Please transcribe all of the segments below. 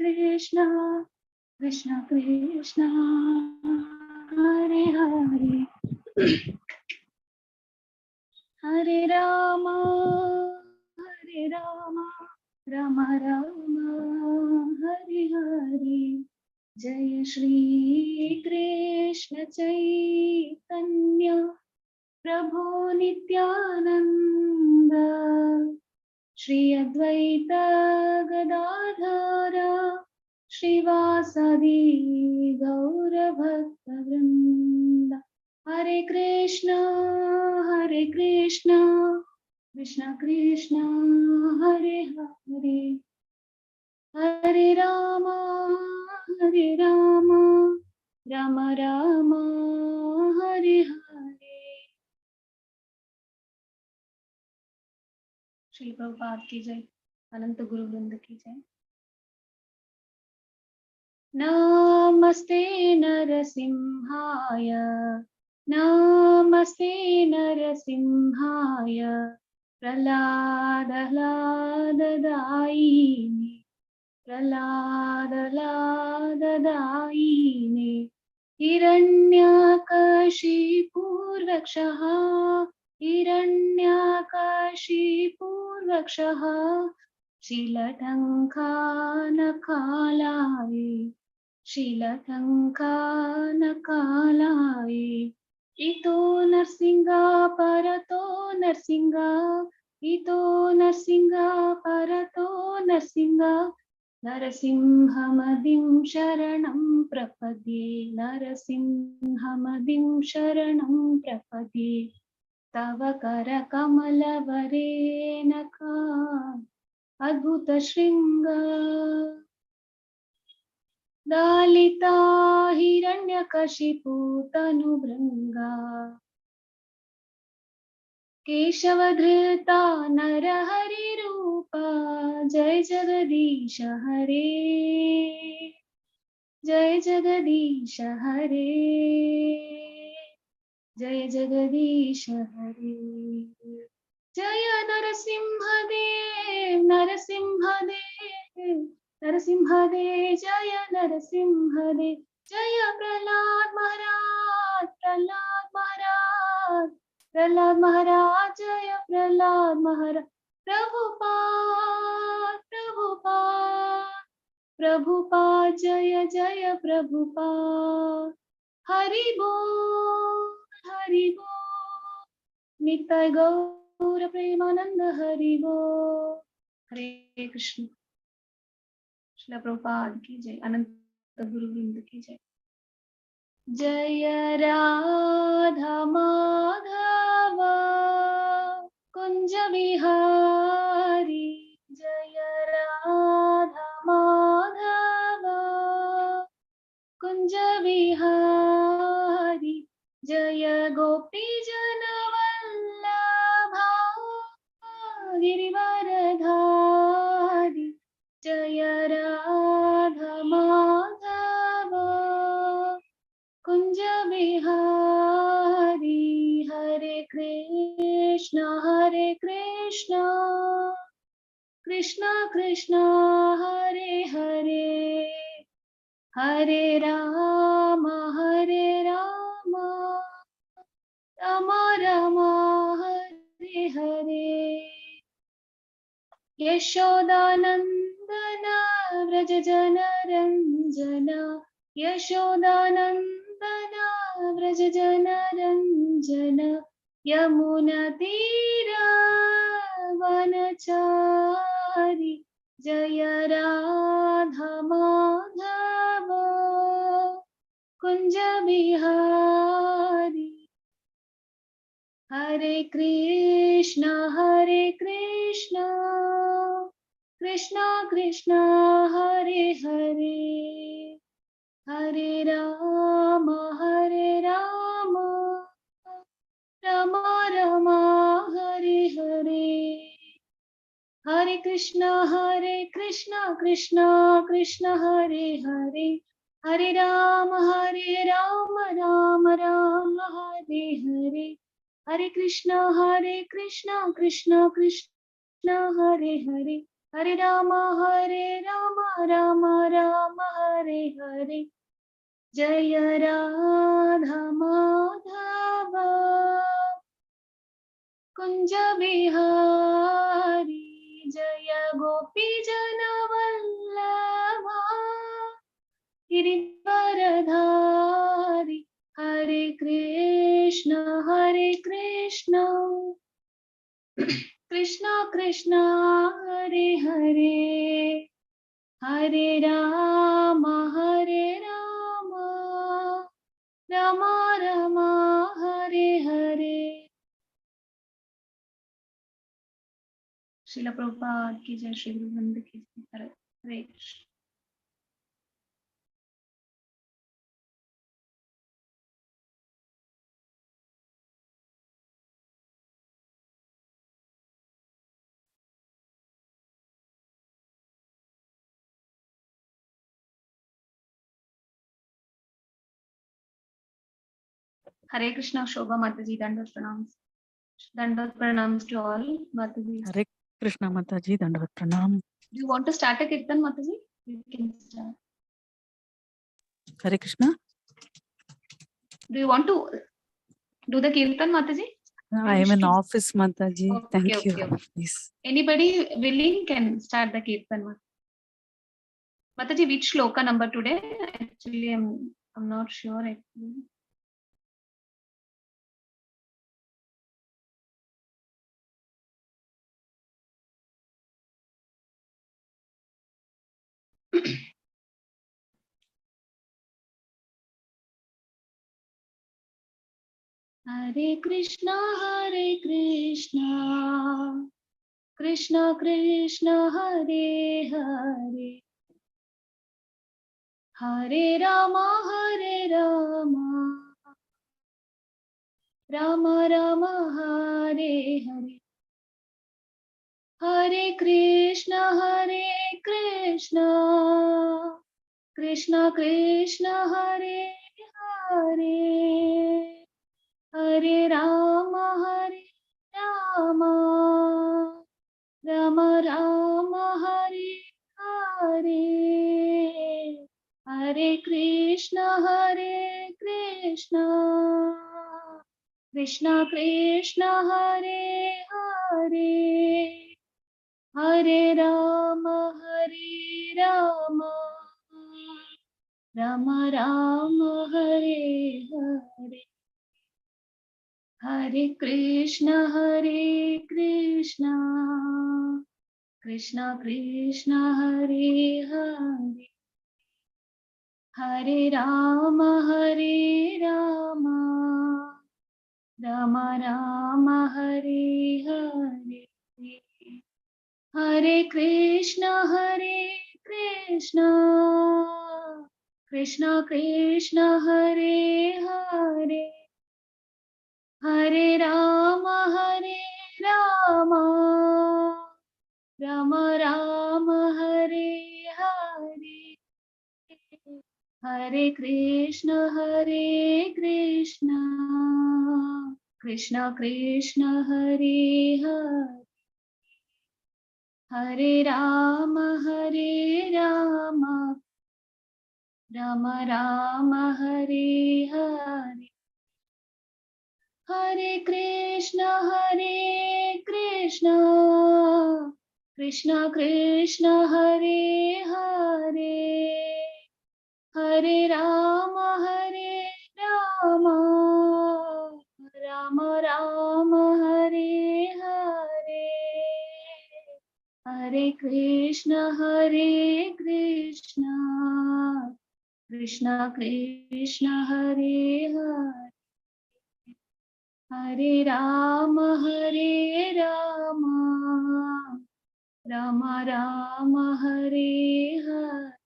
Krishna Krishna Krishna Hare Hare Hare Rama Rama Rama Hare Hare Jai Shri Krishna Chaitanya Prabhu Nityananda Shri Advaita Gadadhara Shrivasadi Gaura Bhakta Vrinda Hare Krishna Krishna Krishna Hare Hare Hare Rama Rama Rama Hare Hare Shri Prabhupada की जय अनंत गुरु वृंद की जय नमस्ते नरसिंहाय नमस्ते नरसिंहाय प्रह्लाददायिने हिरण्यकशिपूर्वक्षः शीलटङ्कानकालाय इतो नरसिंहा परतो नरसिंहा इतो नरसिंहा परतो नरसिंहा नरसिंहमदिं शरणं प्रपद्ये नरसिंहमदिं शरणं प्रपद्ये तव करकमलवरेण अद्भुत शृंग दालिता हिरण्यकशिपु तनुभृंगा केशवधृता नरहरि रूपा जय जगदीश हरे जय जगदीश हरे जय जगदीश हरे जय नरसिंहदेव नरसिंहदेव नरसिंहदेव जय नरसिंहदेव जय प्रहलाद महाराज प्रहलाद महाराज प्रहलाद महाराज जय प्रहलाद महाराज प्रभुपाद प्रभुपाद प्रभुपाद जय जय प्रभुपाद हरि बोल नित्य गौर प्रेमानंद हरि बोल हरे कृष्ण श्रील प्रभुपाद की जय अनंत गुरु वृंद की जय जय राधा माधव कुंज विहारी जय राधा माधव कुंज विहारी जय गोपी जन वल्लभा गिरिवरधारी जय राधा माधव कुंज विहारी हरे कृष्ण कृष्ण कृष्ण हरे हरे हरे राम राम राम हरे हरे यशोदानंदन व्रज जन रंजन यशोदानंदन व्रज जन रंजन यमुना तीरा वनचारी जय राधा माधव कुंज विहारी हरे Krishna Krishna Krishna Hare Hare Hare Ram Ram Ram Hare Hare Hare Krishna Krishna Krishna Hare Hare Hare Ram Ram Ram Hare Hare Hare Krishna Krishna Krishna Hare Hare Hare Rama Rama Rama Hare Hare. Jaya Radha Madhava Kunja Bihari. Jaya Gopi Jana Vallabha Girivaradhari. Hare Krishna Krishna Krishna Hare Hare, Hare Rama Rama Rama Hare Hare. Srila Prabhupada ki jai, Shri Guru Vrinda ki jai. Hare Krishna. Hare Krishna, Shobha Mataji, Dandavat pranams to all, Mataji. Hare Krishna Mataji, Dandavat pranam. Do you want to start a kirtan, Mataji? You can start. Hare Krishna. Do you want to do the kirtan, Mataji? I am in office, Mataji. Okay, Thank okay, you. okay. Please. Anybody willing can start the kirtan. Mataji, which shloka number today? Actually, I'm not sure. Actually. Hare Krishna, Krishna Krishna, Hare Hare, Hare Rama, Rama Rama, Hare Hare, Hare Krishna, Krishna Krishna, Hare Hare, Hare Rama, Rama Rama, Hare Hare, Hare Krishna, Krishna Krishna, Hare Hare, Hare Rama, Rama Rama, Hare Hare, Hare Krishna, Krishna Krishna, Hare Hare, Hare Rama, Rama Rama, Hare Hare, Hare Krishna, Krishna Krishna, Hare Hare, Hare Rama, Rama Rama, Hare Hare, Hare Krishna, Krishna Krishna, Hare Hare, Hare Rama, Rama Rama, Hare Hare, Hare Krishna, Krishna Krishna, Hare Hare, Hare Rama, Rama Rama, Hare Hare, Hare Krishna, Krishna Krishna, Hare Hare, Hare Rama, Rama Rama, Hare Hare,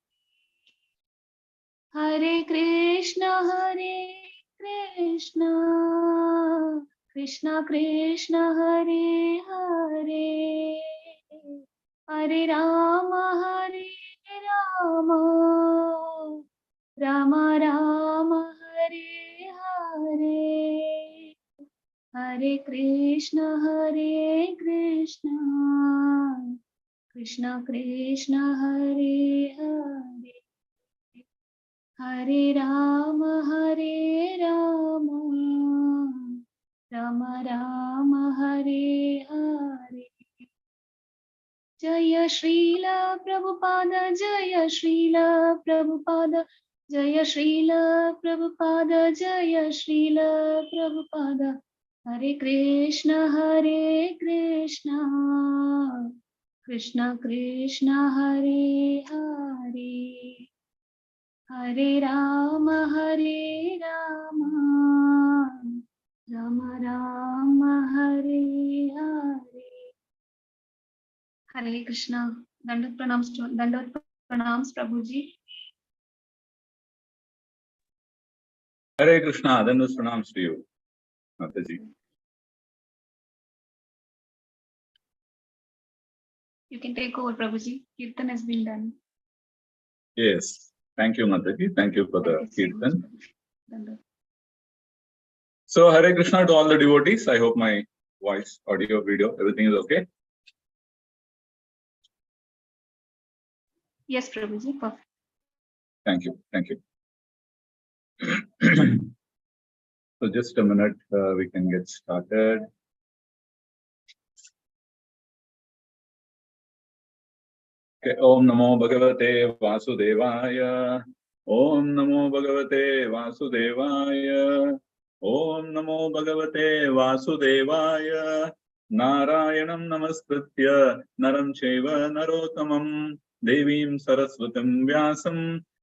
Hare Krishna, Krishna Krishna, Hare Hare, Hare Rama, Rama Rama, Hare Hare, Hare Krishna, Krishna Krishna Hare Hare Hare Rama Rama Rama Hare Hare. Jaya Srila Prabhupada, Jaya Srila Prabhupada, Jaya Srila Prabhupada, Jaya Srila Prabhupada. Hare Krishna Krishna Krishna Hare Hare Hare Rama Rama Rama Hare Hare. Hare Krishna. Dandavat pranams Prabhuji. Hare Krishna, Dandavat pranams to you, Mataji. You can take over, Prabhuji. Kirtan has been done. Yes, thank you, Mataji. Thank you for the Kirtan. So, Hare Krishna to all the devotees. I hope my voice, audio, video, everything is okay. Yes, Prabhuji. Perfect. Thank you. Thank you. So, just a minute, we can get started. Okay. Om Namo Bhagavate Vasudevaya. Om Namo Bhagavate Vasudevaya. Om Namo Bhagavate Vasudevaya. Narayanam Namaskritya Naram Chaiva Narottamam Devim Saraswatam Vyasam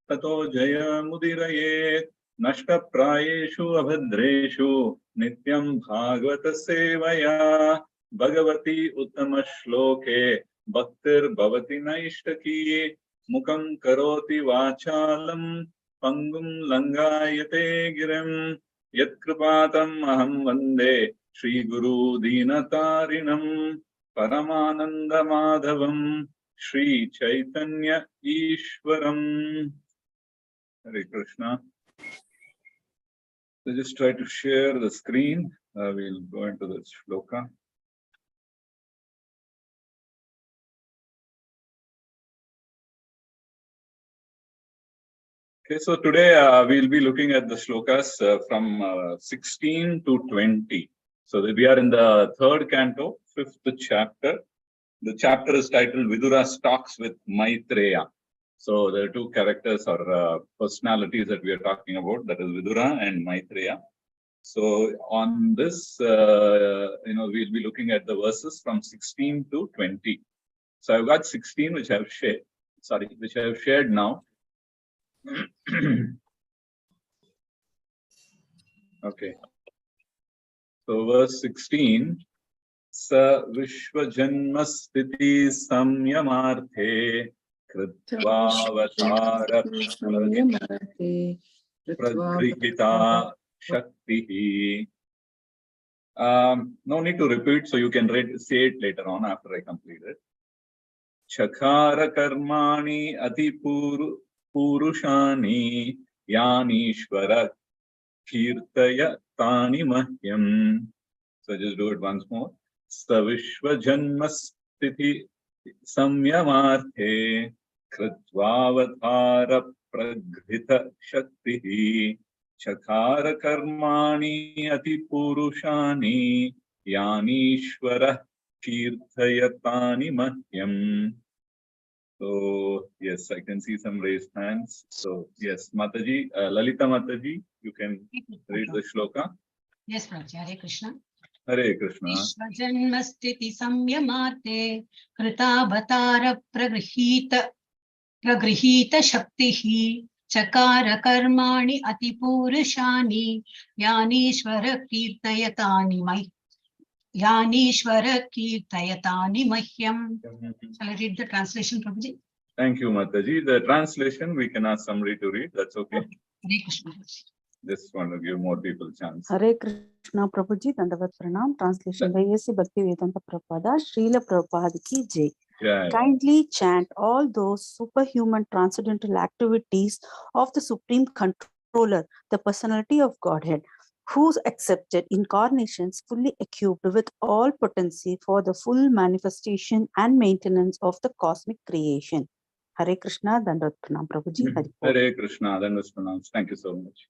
Tato Jaya Mudirayet Nashta Prayeshu Abhadreshu Nityam Bhagavata Sevaya Bhagavati Uttama Shloke Bhaktir Bhavati Naishtaki Mukam Karoti Vachalam Pangum Langayate Girim Yatkripatam Aham Vande Shri Guru Dinatarinam Paramananda Madhavam Shri Chaitanya Ishwaram. Hare Krishna. So just try to share the screen. We'll go into the shloka. Okay, so today we'll be looking at the shlokas from 16 to 20. So we are in the third canto, fifth chapter. The chapter is titled Vidura's Talks with Maitreya. So there are two characters or personalities that we are talking about, that is Vidura and Maitreya. So on this, we'll be looking at the verses from 16 to 20. So I've got 16, which I have shared now. Okay. So verse 16, Sa Vishwajanmasthiti Samyamarthe Kritvavatara Pragrihita Shaktihi. No need to repeat, so you can say it later on after I complete it. Chakara Karmani Ati Purushani Yanishvara Kirtaya Tani Mahyam. So just do it once more. Savishva Janmasthiti Samyamarthe Kritvavatara Pragrita Shaktihi Chakara Karmani Ati Purushani Yanishvara Kirtayatani Mahyam. So, yes, I can see some raised hands. So, yes, Mataji, Lalita Mataji, you can read the shloka. Yes, Prabhuji. Hare Krishna. Hare Krishna. Vishwajanmasthiti samyamarte kritavatara pragrihita shaktihi chakara karmani atipurushani yanishvara kirtayatani mahyam. Shall I read the translation, Prabhuji? Thank you, Mataji. The translation, we can ask somebody to read. That's okay. Hare Krishna. Just want to give more people chance. Hare Krishna Prabhuji, Dandavat Pranam. Translation by A.C. Bhaktivedanta Prabhupada, Srila Prabhupada ki jai. Yeah. Kindly chant all those superhuman transcendental activities of the Supreme Controller, the personality of Godhead. who accepted incarnations fully equipped with all potency for the full manifestation and maintenance of the cosmic creation. Hare Krishna, Dandavat Pranam, Prabhuji. Hari Bol. Hare Krishna, then was pronounced. Thank you so much.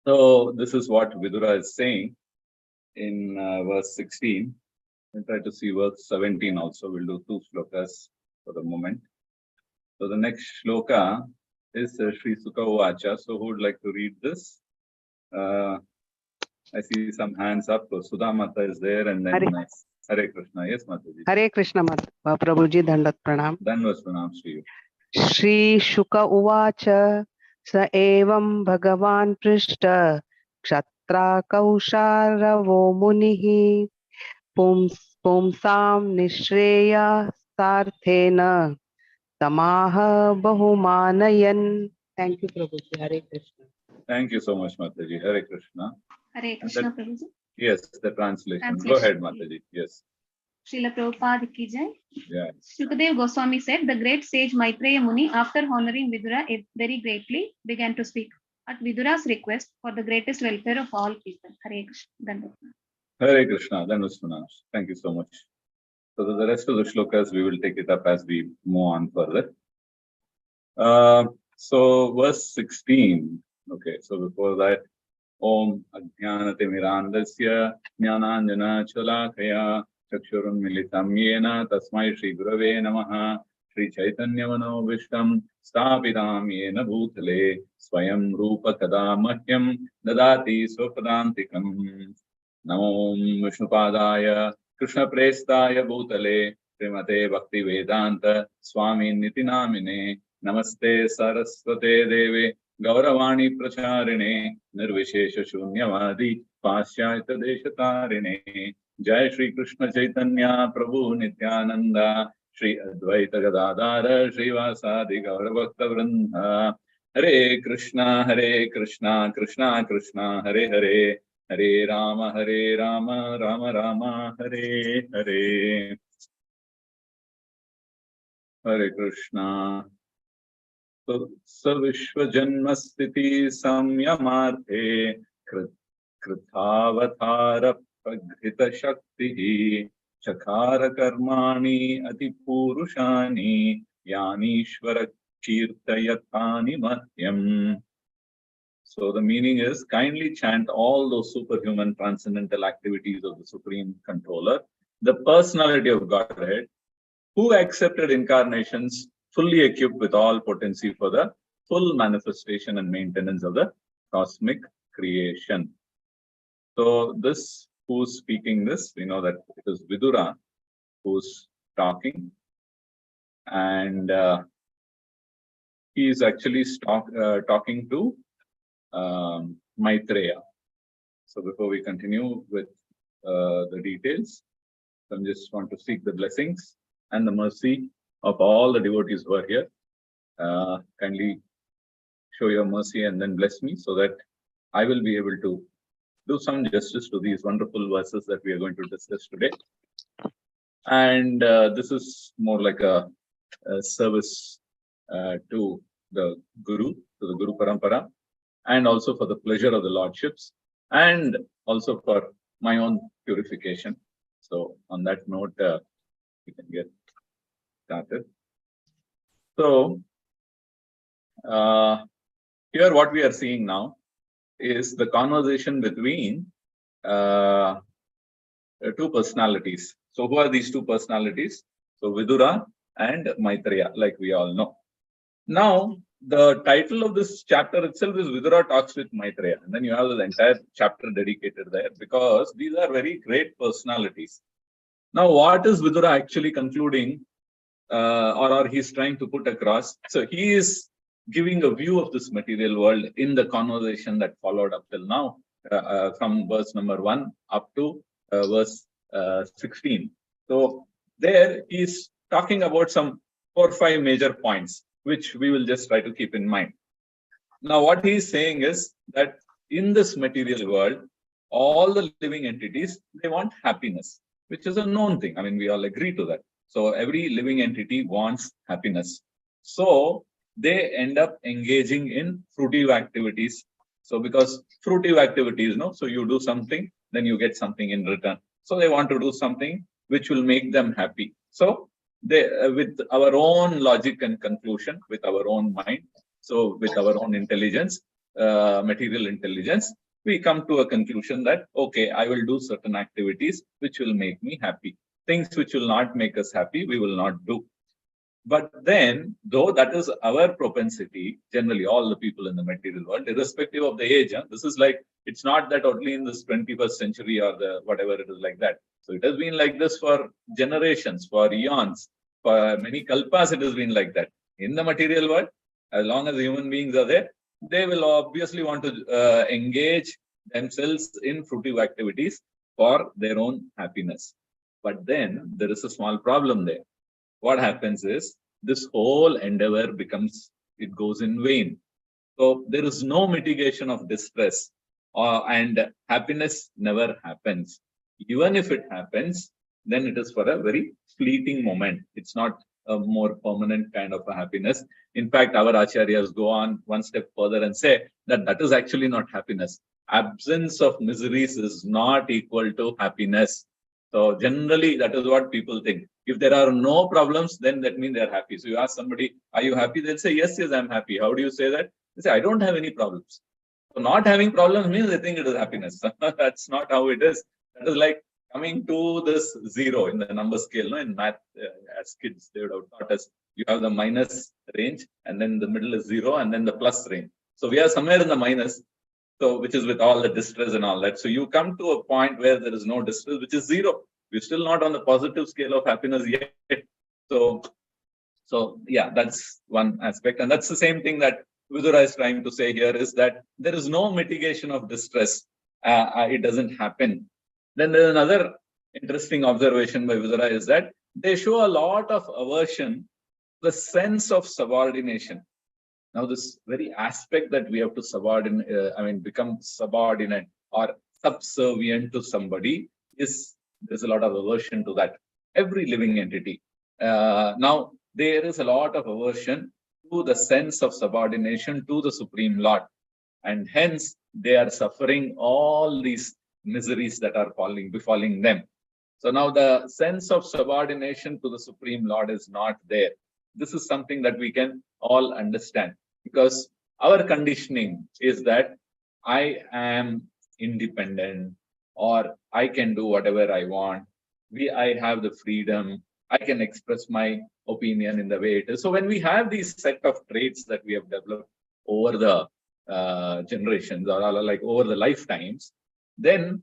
So this is what Vidura is saying in verse 16. We'll try to see verse 17 also. We'll do 2 shlokas for the moment. So the next shloka is Sri Sukha Vacha. So who would like to read this? I see some hands up. So Sudha Mata is there, and then Hare Krishna. Yes, Mataji. Hare Krishna Prabhuji, Dandat Pranam. Then was pronounced to you. Shri Shuka Uvacha Sa Evam Bhagavan Prishta Kshatrā Kausharavo Munihi Pumsam Nishreya Sarthena Tamaha Bahumanayan. Thank you, Prabhuji. Hare Krishna. Thank you so much, Mataji. Hare Krishna. Hare Krishna, Prabhuji. Yes, the translation. Go ahead, Mataji. Yes. Srila Prabhupada ki jai. Yeah. Shukadev Goswami said, the great sage Maitreya Muni, after honoring Vidura very greatly, began to speak at Vidura's request for the greatest welfare of all people. Hare Krishna. Hare Krishna. Then was pronounced. Thank you so much. So the rest of the shlokas, we will take it up as we move on further. So verse 16. Okay, so before that, Om Ajnanate Mirandasya Jnananjana Chalakaya Chakshurun Militam Yena Tasmai Shri Gurave Namaha Shri Chaitanya Mano Vishtam Sthapitam Yena Bhutale Swayam Rupa Kada Mahyam Dadati Swapadantikam Namo Vishnupadaya Krishna Prestaya Bhutale Srimate Bhakti Vedanta Swami Nitinamine Namaste Saraswate Deve Gauravani Pracharine Nirvishesha Shunyavadi Paschayata Deshatarine Jai Shri Krishna Chaitanya Prabhu Nityananda Shri Advaita Gadadara Shri Vasadi Gauravakta Vrindha Hare Krishna Krishna Krishna Hare Hare Hare Rama Rama Rama Hare Hare. Hare Krishna. Savishva Janmasthiti Samyamarthe Krithavatara Praghita Shakti Chakara Karmani Atipurushani Yanishvara Kirtayatani Mahyam. So the meaning is, kindly chant all those superhuman transcendental activities of the Supreme Controller, the personality of Godhead, who accepted incarnations fully equipped with all potency for the full manifestation and maintenance of the cosmic creation. So this, who's speaking this, we know that it is Vidura who's talking, and he is actually talking to Maitreya. So before we continue with the details, I just want to seek the blessings and the mercy of all the devotees who are here. Kindly show your mercy and then bless me so that I will be able to do some justice to these wonderful verses that we are going to discuss today. And this is more like a service to the Guru, to the Guru Parampara, and also for the pleasure of the Lordships, and also for my own purification. So on that note, we can get started. So here what we are seeing now is the conversation between two personalities. So who are these two personalities? So Vidura and Maitreya, like we all know. Now, the title of this chapter itself is Vidura Talks with Maitreya, and then you have the entire chapter dedicated there, because these are very great personalities. Now, what is Vidura actually concluding, or he's trying to put across? So he is giving a view of this material world in the conversation that followed up till now, from verse number 1 up to verse 16. So there he's talking about some 4 or 5 major points, which we will just try to keep in mind. Now, what he is saying is that in this material world, all the living entities, they want happiness, which is a known thing. I mean, we all agree to that. So every living entity wants happiness. So they end up engaging in fruitive activities So because fruitive activities, no, so you do something, then you get something in return. So they want to do something which will make them happy. So they, with our own logic and conclusion, with our own mind, so with our own intelligence, material intelligence, we come to a conclusion that, okay, I will do certain activities which will make me happy. Things which will not make us happy, we will not do. But then, though that is our propensity, generally all the people in the material world, irrespective of the age, this is like, it's not that only in this 21st century or the whatever it is like that. So it has been like this for generations, for eons, for many kalpas it has been like that. In the material world, as long as human beings are there, they will obviously want to engage themselves in fruitive activities for their own happiness. But then there is a small problem there. What happens is this whole endeavor it goes in vain. So there is no mitigation of distress, and happiness never happens. Even if it happens, then it is for a very fleeting moment. It's not a more permanent kind of a happiness. In fact, our acharyas go on one step further and say that that is actually not happiness. Absence of miseries is not equal to happiness. So generally, that is what people think. If there are no problems, then that means they are happy. So you ask somebody, are you happy? They'll say, yes, I'm happy. How do you say that? They say, I don't have any problems. So not having problems means they think it is happiness. That's not how it is. That is like coming to this zero in the number scale. No? In math, as kids, they would have taught us, you have the minus range, and then the middle is zero, and then the plus range. So we are somewhere in the minus. So, which is with all the distress and all that. So you come to a point where there is no distress, which is zero. We're still not on the positive scale of happiness yet. So yeah, that's one aspect. And that's the same thing that Vidura is trying to say here, is that there is no mitigation of distress. It doesn't happen. Then there's another interesting observation by Vidura is that they show a lot of aversion to the sense of subordination. Now, this very aspect that we have to become subordinate or subservient to somebody there's a lot of aversion to that. Every living entity. Now, there is a lot of aversion to the sense of subordination to the Supreme Lord. And hence, they are suffering all these miseries that are befalling them. So now the sense of subordination to the Supreme Lord is not there. This is something that we can all understand, because our conditioning is that I am independent, or I can do whatever I want. I have the freedom. I can express my opinion in the way it is. So when we have these set of traits that we have developed over the generations or like over the lifetimes, then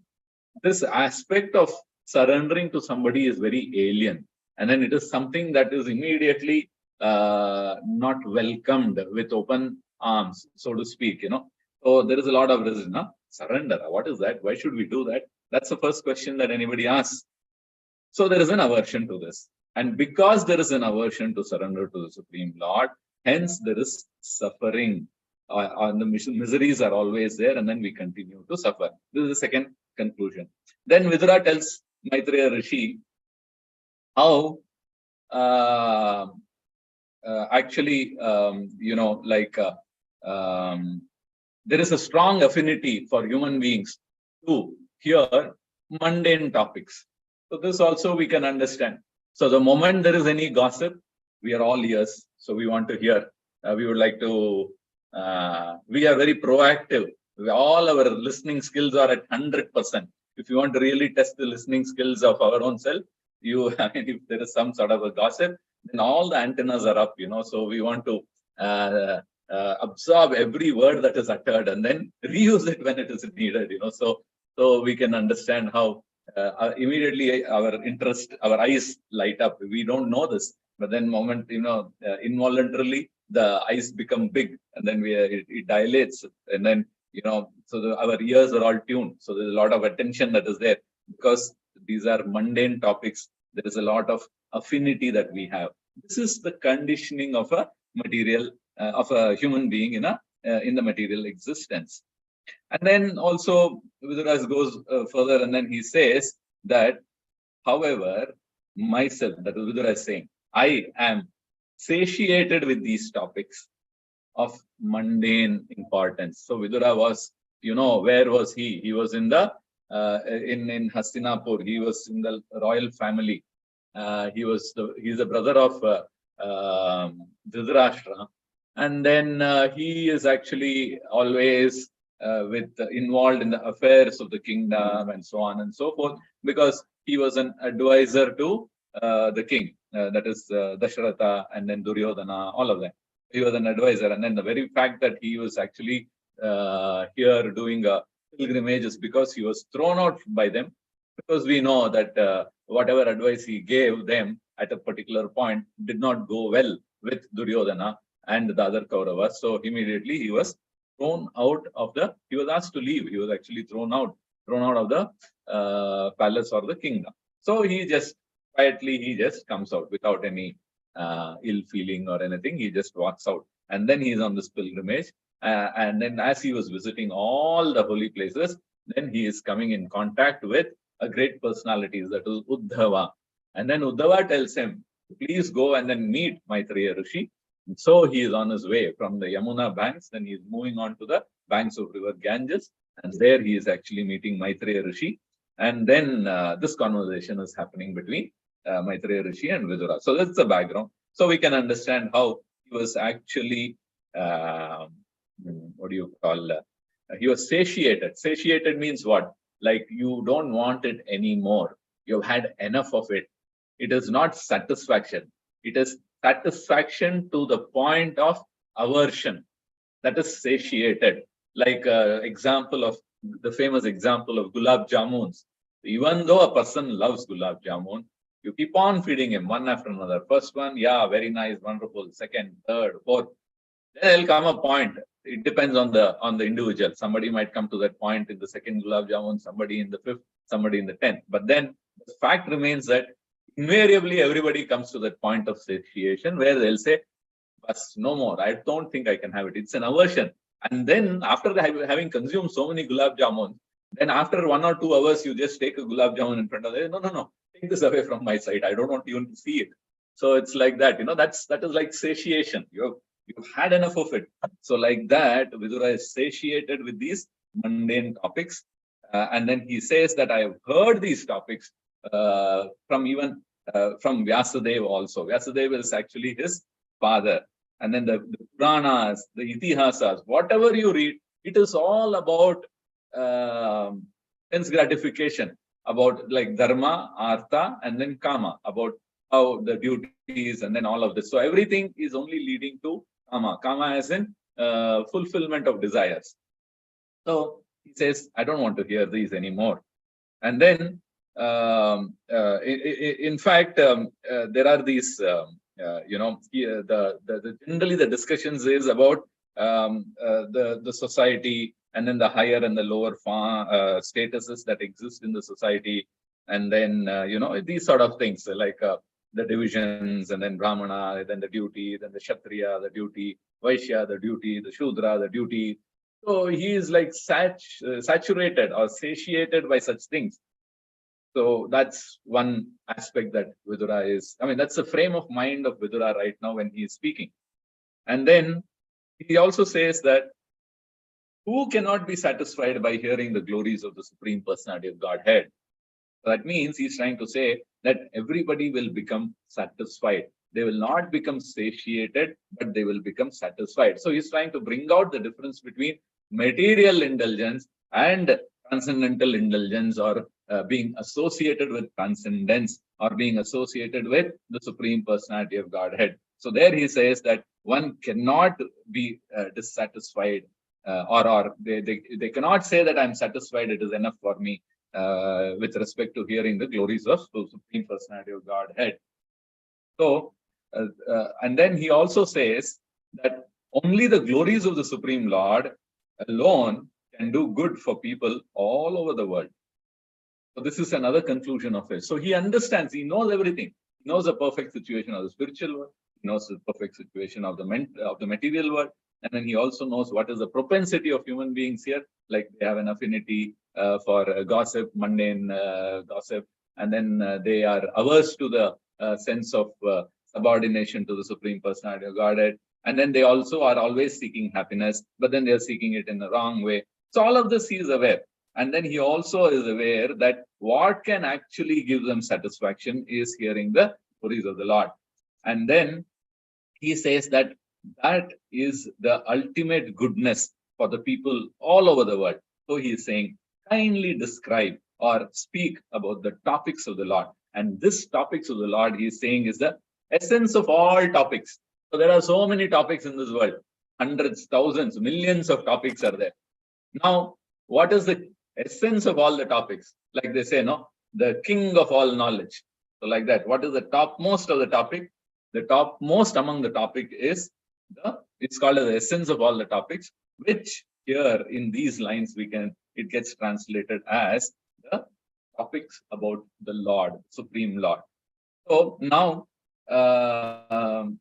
this aspect of surrendering to somebody is very alien. And then it is something that is immediately not welcomed with open arms, so to speak, So there is a lot of resistance. Surrender, what is that? Why should we do that? That's the first question that anybody asks. So there is an aversion to this. And because there is an aversion to surrender to the Supreme Lord, hence there is suffering. And the miseries are always there, and then we continue to suffer. This is the second conclusion. Then Vidura tells Maitreya Rishi how there is a strong affinity for human beings to hear mundane topics. So this also we can understand. So the moment there is any gossip, we are all ears. So we want to hear. We would like to, we are very proactive. All our listening skills are at 100%. If you want to really test the listening skills of our own self, if there is some sort of a gossip, then all the antennas are up, So we want to absorb every word that is uttered and then reuse it when it is needed, So we can understand how immediately our eyes light up. We don't know this, but then involuntarily the eyes become big, and then it dilates, and then so our ears are all tuned. So there's a lot of attention that is there because these are mundane topics. There is a lot of affinity that we have. This is the conditioning of a material, of a human being in the material existence. And then also Vidura goes further, and then he says that, however, myself, that Vidura is saying, I am satiated with these topics, of mundane importance. So Vidura was, where was he? He was in the in Hastinapur. He was in the royal family. He's the brother of Dhritarashtra, and then he is actually always involved in the affairs of the kingdom and so on and so forth, because he was an advisor to the king, that is Dasharatha and then Duryodhana, all of them. He was an advisor, and then the very fact that he was actually here doing a pilgrimage is because he was thrown out by them, because we know that whatever advice he gave them at a particular point did not go well with Duryodhana and the other Kauravas. So immediately he was thrown out of he was asked to leave. He was actually thrown out of the palace or the kingdom. So he just quietly comes out without any ill feeling or anything. He just walks out, and then he is on this pilgrimage. And then as he was visiting all the holy places, then he is coming in contact with a great personality, that is Uddhava. And then Uddhava tells him, please go and then meet Maitreya Rishi. And so he is on his way from the Yamuna banks, then he is moving on to the banks of river Ganges, and there he is actually meeting Maitreya Rishi. And then this conversation is happening between Maitreya Rishi and Vidura. So that's the background. So we can understand how he was actually, he was satiated. Satiated means what? Like you don't want it anymore. You've had enough of it. It is not satisfaction. It is satisfaction to the point of aversion. That is satiated. Like the famous example of gulab jamuns. Even though a person loves gulab jamun, you keep on feeding him one after another. First one, yeah, very nice, wonderful. Second, third, fourth. Then there'll come a point. It depends on the individual. Somebody might come to that point in the second gulab jamun, somebody in the fifth, somebody in the 10th. But then the fact remains that invariably everybody comes to that point of satiation where they'll say, "Bas, no more. I don't think I can have it." It's an aversion. And then after having consumed so many gulab jamun, then after 1 or 2 hours, you just take a gulab jamun in front of them. No. Take this away from my sight. I don't want even to see it. So it's like that. That is like satiation. You've had enough of it. So like that, Vidura is satiated with these mundane topics. And then he says that I have heard these topics from Vyasadeva also. Vyasadeva is actually his father. And then the Puranas, the Itihasas, whatever you read, it is all about sense gratification, about like dharma, artha, and then kama, about how the duties and then all of this. So everything is only leading to kama. Kama as in fulfillment of desires. So he says, I don't want to hear these anymore. And then, in fact, there are these, generally the discussions is about the society, and then the higher and the lower statuses that exist in the society. And then, these sort of things like the divisions, and then Brahmana, then the duty, then the Kshatriya, the duty, Vaishya, the duty, the Shudra, the duty. So he is like saturated or satiated by such things. So that's one aspect that Vidura is. I mean, that's the frame of mind of Vidura right now when he is speaking. And then he also says that who cannot be satisfied by hearing the glories of the Supreme Personality of Godhead? That means he's trying to say that everybody will become satisfied. They will not become satiated, but they will become satisfied. So he's trying to bring out the difference between material indulgence and transcendental indulgence, or being associated with transcendence, or being associated with the Supreme Personality of Godhead. So there he says that one cannot be dissatisfied, or they cannot say that I'm satisfied, it is enough for me, with respect to hearing the glories of the Supreme Personality of Godhead. So, and then he also says that only the glories of the Supreme Lord alone can do good for people all over the world. So this is another conclusion of his. So he understands, he knows everything. He knows the perfect situation of the spiritual world. He knows the perfect situation of the material world. And then he also knows what is the propensity of human beings here. Like they have an affinity for gossip, mundane gossip. And then they are averse to the sense of subordination to the Supreme Personality of Godhead. And then they also are always seeking happiness, but then they're seeking it in the wrong way. So all of this he is aware. And then he also is aware that what can actually give them satisfaction is hearing the stories of the Lord. And then he says that that is the ultimate goodness for the people all over the world. So he is saying, kindly describe or speak about the topics of the Lord. And this topics of the Lord, he is saying, is the essence of all topics. So there are so many topics in this world, hundreds, thousands, millions of topics are there. Now, what is the essence of all the topics? Like they say, no, the king of all knowledge. So like that, what is the topmost of the topic? The topmost among the topic is it's called as the essence of all the topics, which here in these lines it gets translated as the topics about the Lord, Supreme Lord. So now, in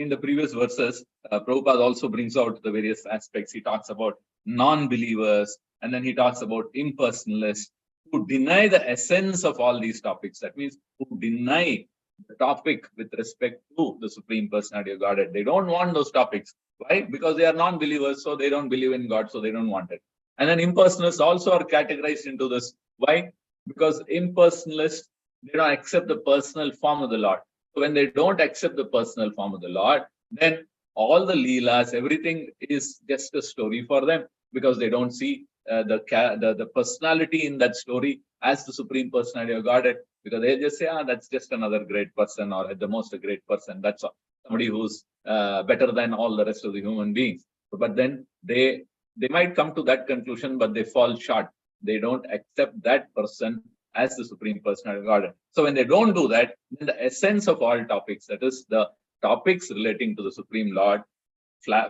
the previous verses, Prabhupada also brings out the various aspects. He talks about non-believers, and then he talks about impersonalists who deny the essence of all these topics. That means who deny the topic with respect to the Supreme Personality of Godhead. They don't want those topics. Why? Because they are non-believers, so they don't believe in God, so they don't want it. And then impersonalists also are categorized into this. Why? Because impersonalists, they don't accept the personal form of the Lord. So when they don't accept the personal form of the Lord, then all the leelas, everything is just a story for them, because they don't see the personality in that story as the Supreme Personality of Godhead, because they just say, that's just another great person, or at the most a great person. That's all. Somebody who's better than all the rest of the human beings. But then they might come to that conclusion, but they fall short. They don't accept that person as the Supreme Personality of Godhead. So when they don't do that, then the essence of all topics, that is the topics relating to the Supreme Lord,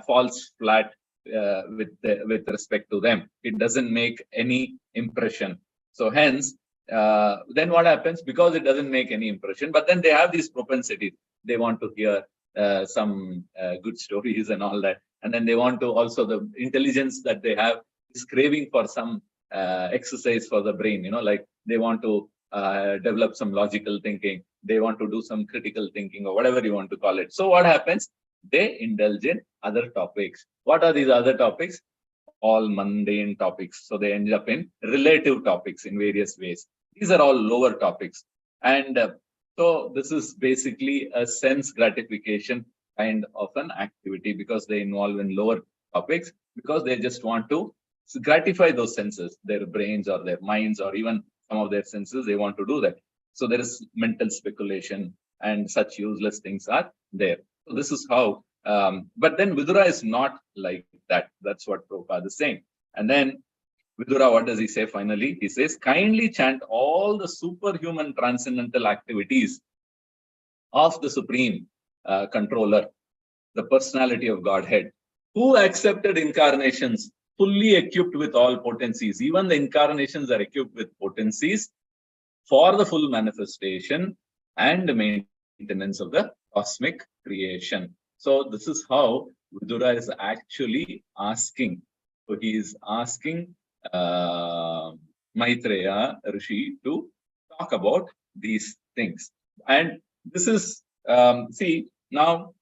falls flat with respect to them. It doesn't make any impression. So hence, then what happens? Because it doesn't make any impression, but then they have these propensities. They want to hear some good stories and all that. And then they want to also, the intelligence that they have is craving for some exercise for the brain, like they want to develop some logical thinking. They want to do some critical thinking, or whatever you want to call it. So what happens? They indulge in other topics. What are these other topics? All mundane topics. So they end up in relative topics in various ways. These are all lower topics. And so this is basically a sense gratification kind of an activity, because they involve in lower topics, because they just want to gratify those senses, their brains or their minds, or even some of their senses. They want to do that. So there is mental speculation and such useless things are there. So this is how, but then Vidura is not like that. That's what Prabhupada is saying. And then Vidura, what does he say finally? He says, kindly chant all the superhuman transcendental activities of the Supreme Controller, the Personality of Godhead, who accepted incarnations fully equipped with all potencies. Even the incarnations are equipped with potencies for the full manifestation and maintenance of the cosmic creation. So this is how Vidura is actually asking. So he is asking Maitreya Rishi to talk about these things. And this is, see, now,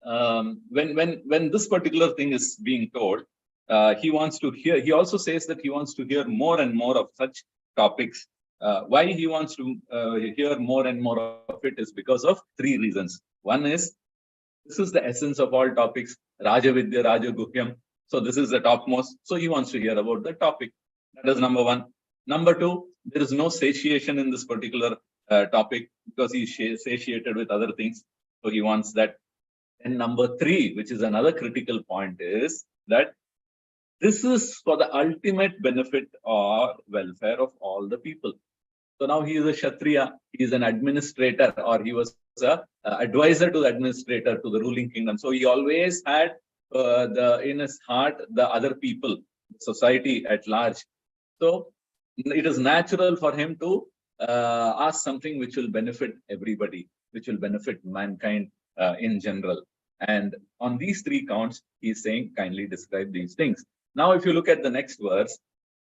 when this particular thing is being told, he wants to hear, he also says that he wants to hear more and more of such topics. Why he wants to hear more and more of it is because of three reasons. One is, this is the essence of all topics, Raja Vidya, Raja Guhyam. So this is the topmost. So he wants to hear about the topic. That is number one. Number two, there is no satiation in this particular topic, because he is satiated with other things. So he wants that. And number three, which is another critical point, is that this is for the ultimate benefit or welfare of all the people. So now he is a Kshatriya, he is an administrator, or he was an advisor to the administrator, to the ruling kingdom. So he always had in his heart the other people, society at large. So it is natural for him to ask something which will benefit everybody, which will benefit mankind in general. And on these three counts, he is saying, kindly describe these things. Now, if you look at the next verse,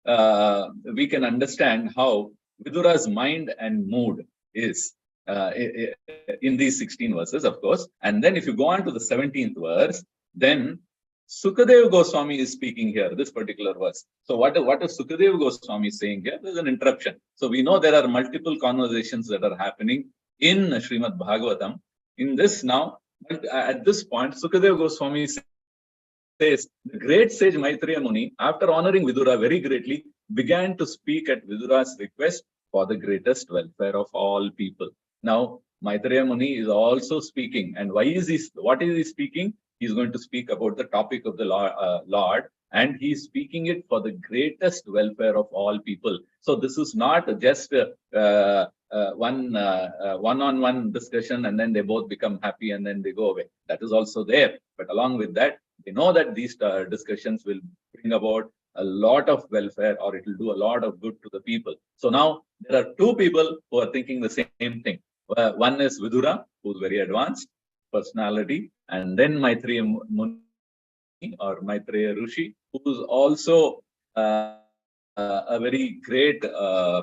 we can understand how Vidura's mind and mood is. in these 16 verses, of course. And then if you go on to the 17th verse, then Sukadeva Goswami is speaking here, this particular verse. So what is Sukadeva Goswami saying here? There's an interruption. So we know there are multiple conversations that are happening in Srimad Bhagavatam. In this now, at this point, Sukadeva Goswami says, the great sage Maitreya Muni, after honoring Vidura very greatly, began to speak at Vidura's request for the greatest welfare of all people. Now, Maitreya Muni is also speaking. And what is he speaking? He's going to speak about the topic of the Lord, and he's speaking it for the greatest welfare of all people. So this is not just one-on-one discussion and then they both become happy and then they go away. That is also there. But along with that, we know that these discussions will bring about a lot of welfare, or it will do a lot of good to the people. So now there are two people who are thinking the same thing. One is Vidura, who's very advanced personality, and then Maitreya Muni or Maitreya Rishi, who's also a very great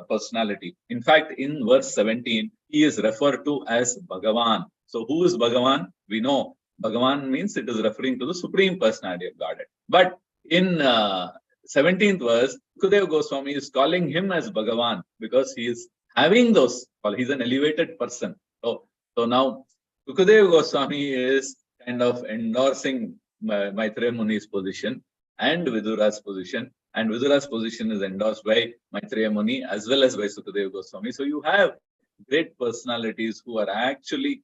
personality. In fact, in verse 17, he is referred to as Bhagavan. So who is Bhagavan? We know Bhagavan means it is referring to the Supreme Personality of Godhead. But in 17th verse, Sukadeva Goswami is calling him as Bhagavan because he is having those, he's an elevated person. So now Sukadeva Goswami is kind of endorsing Maitreya Muni's position and Vidura's position. And Vidura's position is endorsed by Maitreya Muni as well as by Sukadeva Goswami. So you have great personalities who are actually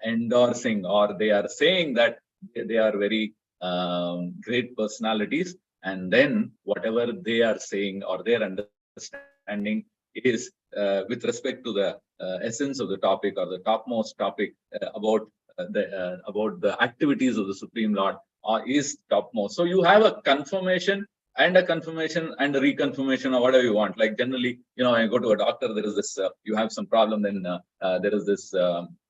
endorsing, or they are saying that they are very great personalities. And then whatever they are saying or their understanding is with respect to the essence of the topic or the topmost topic about the activities of the Supreme Lord is topmost. So you have a confirmation and a confirmation and a reconfirmation or whatever you want. Like generally, when you go to a doctor, there is this, you have some problem, then there is this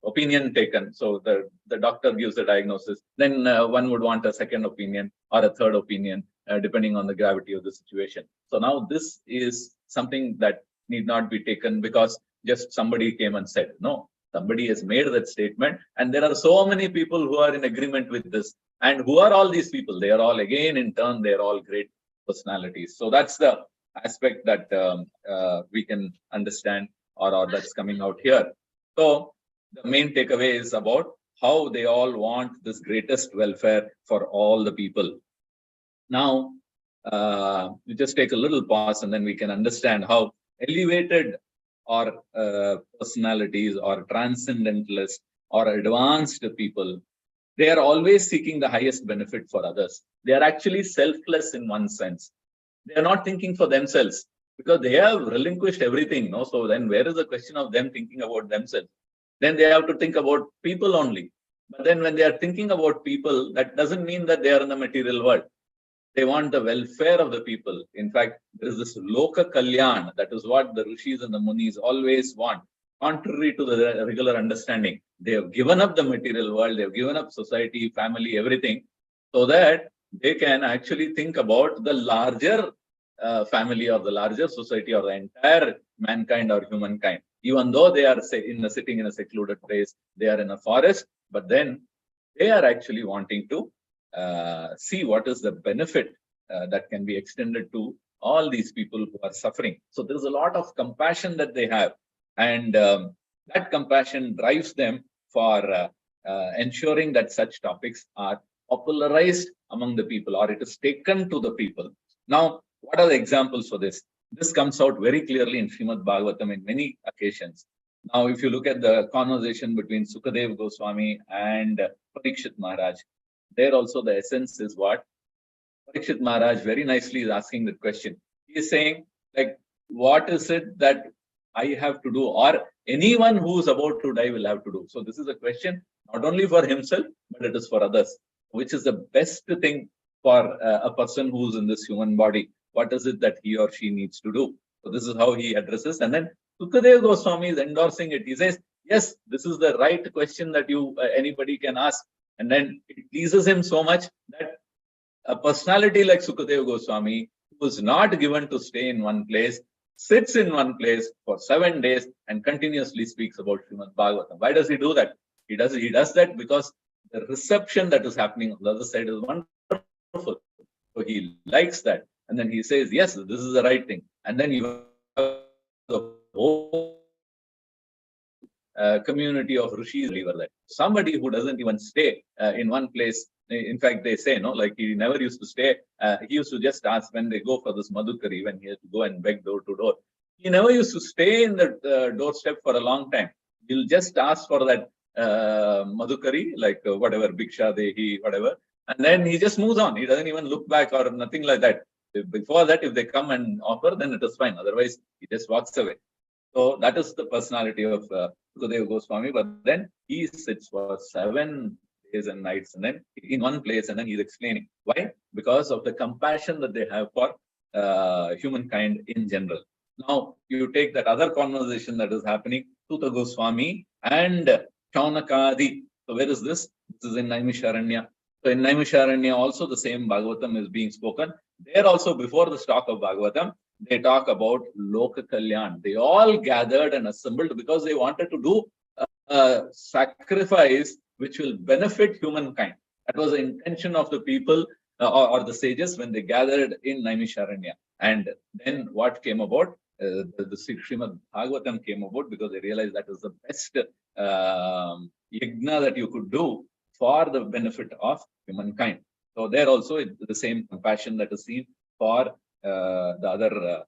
opinion taken. So the doctor gives a diagnosis. Then one would want a second opinion or a third opinion, depending on the gravity of the situation. So now this is something that need not be taken because just somebody came and said. No, somebody has made that statement. And there are so many people who are in agreement with this. And who are all these people? They are all, again, in turn, they are all great personalities. So that's the aspect that we can understand or that's coming out here. So the main takeaway is about how they all want this greatest welfare for all the people. Now, you just take a little pause and then we can understand how elevated or personalities or transcendentalists or advanced people, they are always seeking the highest benefit for others. They are actually selfless in one sense. They are not thinking for themselves because they have relinquished everything. No? So then where is the question of them thinking about themselves? Then they have to think about people only. But then when they are thinking about people, that doesn't mean that they are in the material world. They want the welfare of the people. In fact, there is this Loka Kalyan. That is what the Rishis and the Munis always want. Contrary to the regular understanding, they have given up the material world, they have given up society, family, everything, so that they can actually think about the larger family or the larger society or the entire mankind or humankind. Even though they are sitting in a secluded place, they are in a forest, but then they are actually wanting to see what is the benefit that can be extended to all these people who are suffering. So there is a lot of compassion that they have. And that compassion drives them for ensuring that such topics are popularized among the people or it is taken to the people. Now, what are the examples for this? This comes out very clearly in Srimad Bhagavatam in many occasions. Now, if you look at the conversation between Sukadeva Goswami and Parikshit Maharaj, there also the essence is what? Parikshit Maharaj very nicely is asking the question. He is saying, like, what is it that I have to do, or anyone who is about to die will have to do? So this is a question not only for himself, but it is for others. Which is the best thing for a person who is in this human body? What is it that he or she needs to do? So this is how he addresses. And then Sukadeva Goswami is endorsing it. He says, yes, this is the right question that anybody can ask. And then it pleases him so much that a personality like Sukadeva Goswami, who was not given to stay in one place, sits in one place for 7 days and continuously speaks about Srimad Bhagavatam. Why does he do that? He does that because the reception that is happening on the other side is wonderful. So he likes that. And then he says, yes, this is the right thing. And then you have the whole community of rishis over there. Somebody who doesn't even stay in one place. In fact, they say, no, like he never used to stay. He used to just ask when they go for this madhukari, when he has to go and beg door to door. He never used to stay in the doorstep for a long time. He'll just ask for that madhukari, like whatever, bhiksha dehi, whatever. And then he just moves on. He doesn't even look back or nothing like that. Before that, if they come and offer, then it is fine. Otherwise, he just walks away. So that is the personality of Sukadeva Goswami. But then he sits for 7 days and nights, and then in one place, and then he's explaining why. Because of the compassion that they have for humankind in general. Now you take that other conversation that is happening, Suta Goswami and Shaunakadi. So where is this? This is in Naimisharanya. So in Naimisharanya also the same Bhagavatam is being spoken. There also, before the talk of Bhagavatam, they talk about Loka Kalyan. They all gathered and assembled because they wanted to do a sacrifice which will benefit humankind. That was the intention of the people or the sages when they gathered in Naimisharanya. And then what came about? The Srimad Bhagavatam came about because they realized that is the best yajna that you could do for the benefit of humankind. So there also the same compassion that is seen for the other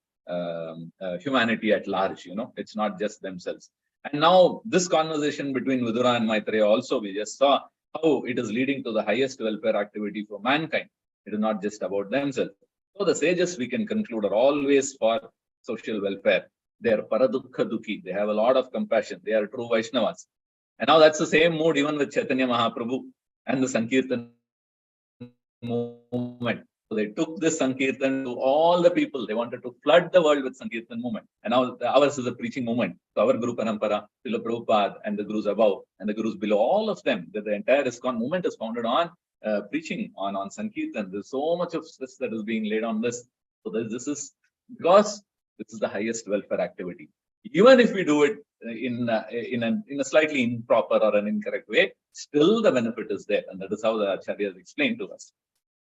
humanity at large. It's not just themselves. And now this conversation between Vidura and Maitreya also, we just saw how it is leading to the highest welfare activity for mankind. It is not just about themselves. So the sages, we can conclude, are always for social welfare. They are paradukha dukhi. They have a lot of compassion. They are true Vaishnavas. And now that's the same mood even with Chaitanya Mahaprabhu and the Sankirtan movement. So they took this Sankirtan to all the people. They wanted to flood the world with Sankirtan movement. And now ours is a preaching movement. So our Guru Parampara, Srila Prabhupada, and the Gurus above and the Gurus below, all of them, the entire ISKCON movement is founded on preaching on Sankirtan. There's so much of stress that is being laid on this. So this is because this is the highest welfare activity. Even if we do it in a slightly improper or an incorrect way, still the benefit is there. And that is how the Acharyas explained to us.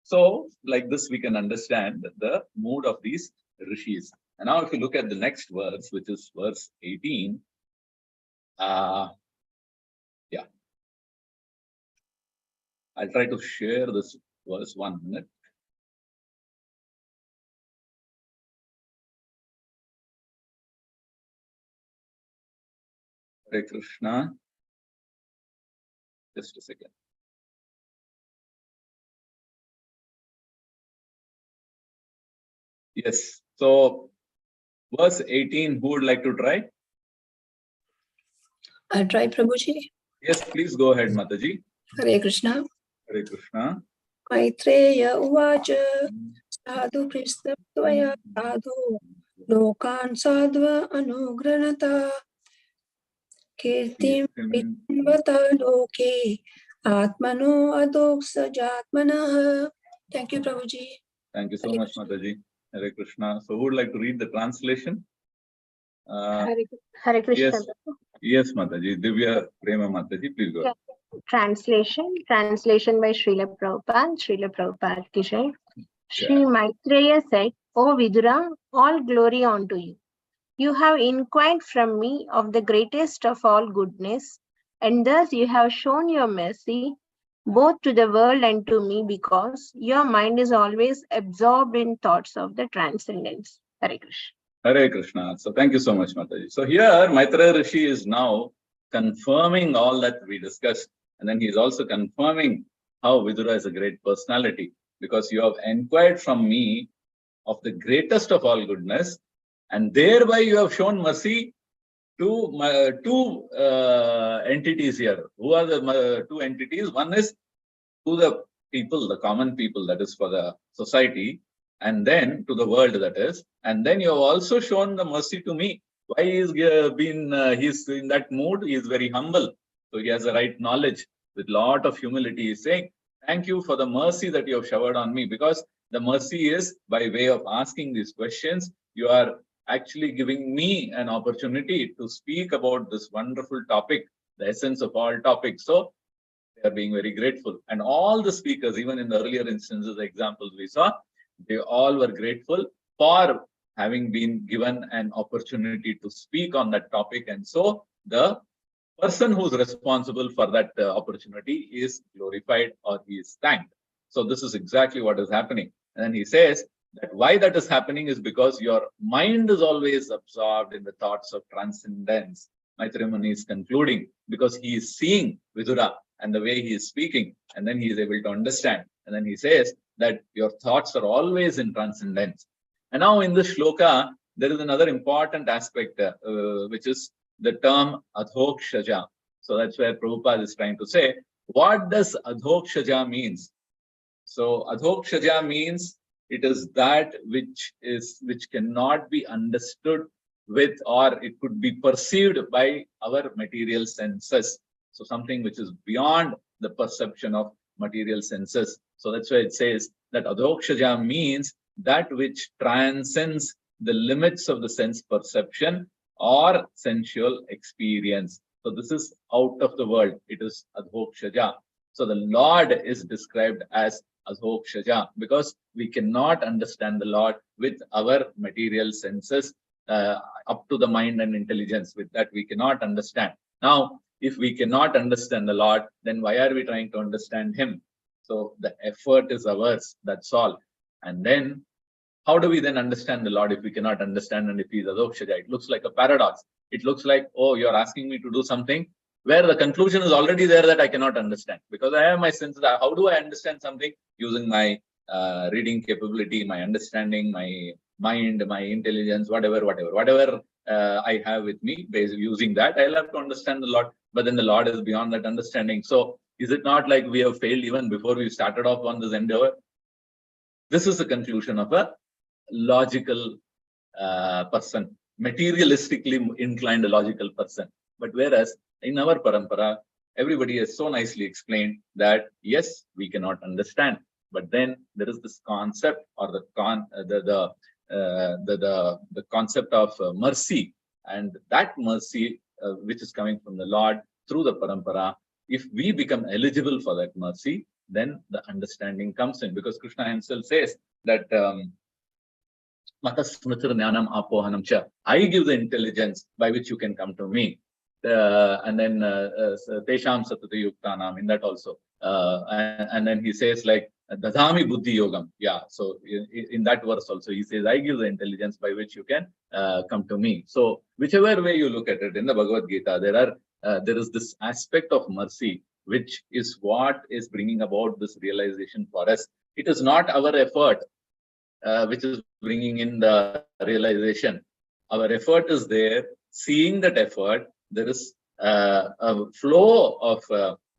So, like this, we can understand the mood of these rishis. And now, if you look at the next verse, which is verse 18, I'll try to share this verse 1 minute. Hare Krishna. Just a second. Yes. So, verse 18, who would like to try? I'll try, Prabhuji. Yes, please go ahead, Mataji. Hare Krishna. Hare Krishna. Maitreya uvacha sadhu pristhaptvaya sadhu lokan sadva anugranata kirtim vidvata loke atmano adoksa jatmanah. Thank you, Prabhuji. Thank you so much, Mataji. Hare Krishna. So, who would like to read the translation? Hare Krishna. Yes, Mataji. Divya Prema Mataji, please go. Yeah. Translation by Srila Prabhupada ki jai. Shri Maitreya said, O Vidura, all glory unto you. You have inquired from me of the greatest of all goodness, and thus you have shown your mercy both to the world and to me, because your mind is always absorbed in thoughts of the transcendence. Hare Krishna. Hare Krishna. So thank you so much, Mataji. So here, Maitreya Rishi is now confirming all that we discussed. And then he is also confirming how Vidura is a great personality, because you have inquired from me of the greatest of all goodness, and thereby you have shown mercy to two entities here. Who are the two entities? One is to the people, the common people, that is for the society, and then to the world, that is. And then you have also shown the mercy to me. Why he's he's in that mood? He is very humble. So he has the right knowledge with lot of humility. He's saying, thank you for the mercy that you have showered on me, because the mercy is by way of asking these questions. You are actually giving me an opportunity to speak about this wonderful topic, the essence of all topics. So they are being very grateful. And all the speakers, even in the earlier instances, the examples we saw, they all were grateful for having been given an opportunity to speak on that topic. And so the person who's responsible for that opportunity is glorified, or he is thanked. So this is exactly what is happening. And then he says that why that is happening is because your mind is always absorbed in the thoughts of transcendence. Maitreya Muni is concluding because he is seeing Vidura and the way he is speaking, and then he is able to understand. And then he says that your thoughts are always in transcendence. And now in this shloka, there is another important aspect, which is the term adhokshaja. So that's where Prabhupada is trying to say, what does adhokshaja means? So adhokshaja means it is that which cannot be understood with, or it could be perceived by our material senses. So something which is beyond the perception of material senses. So that's why it says that adhokshaja means that which transcends the limits of the sense perception or sensual experience. So this is out of the world. It is adhokshaja. So the Lord is described as adhokshaja because we cannot understand the Lord with our material senses up to the mind and intelligence. With that, we cannot understand. Now, if we cannot understand the Lord, then why are we trying to understand him? So the effort is ours. That's all. And then how do we then understand the Lord if we cannot understand and if he is adhokshaja? It looks like a paradox. It looks like, oh, you're asking me to do something where the conclusion is already there that I cannot understand because I have my senses. How do I understand something? Using my reading capability, my understanding, my mind, my intelligence, whatever I have with me, basically using that, I'll have to understand the Lord. But then the Lord is beyond that understanding. So is it not like we have failed even before we started off on this endeavor? This is the conclusion of a logical person, materialistically inclined logical person. But whereas in our parampara, everybody has so nicely explained that yes, we cannot understand, but then there is this concept or the concept of mercy, and that mercy which is coming from the Lord through the parampara. If we become eligible for that mercy, then the understanding comes in, because Krishna himself says that I give the intelligence by which you can come to me. And then Tesham Satati Yuktanam, in that also. And then he says like Dadami Buddhi Yogam. Yeah, so in that verse also he says, I give the intelligence by which you can come to me. So whichever way you look at it, in the Bhagavad Gita, there is this aspect of mercy, which is what is bringing about this realization for us. It is not our effort which is bringing in the realization. Our effort is there. Seeing that effort, there is a flow of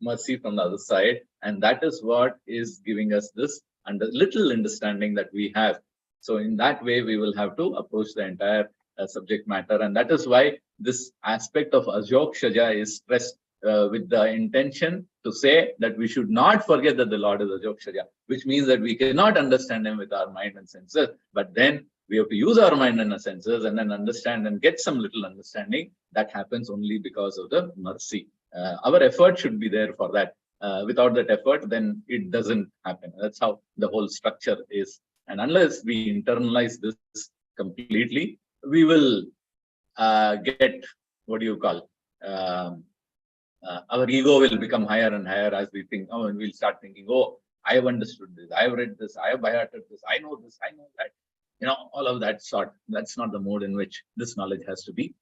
mercy from the other side, and that is what is giving us this little understanding that we have. So in that way, we will have to approach the entire subject matter, and that is why this aspect of Ajokshaja is stressed with the intention to say that we should not forget that the Lord is Ajokshaja, which means that we cannot understand him with our mind and senses, but then we have to use our mind and our senses and then understand and get some little understanding. That happens only because of the mercy. Our effort should be there for that. Without that effort, then it doesn't happen. That's how the whole structure is. And unless we internalize this completely, we will get, what do you call, our ego will become higher and higher as we think, and we'll start thinking, oh, I have understood this, I have read this, I have by-hearted this, I know this, I know that. All of that sort. That's not the mode in which this knowledge has to be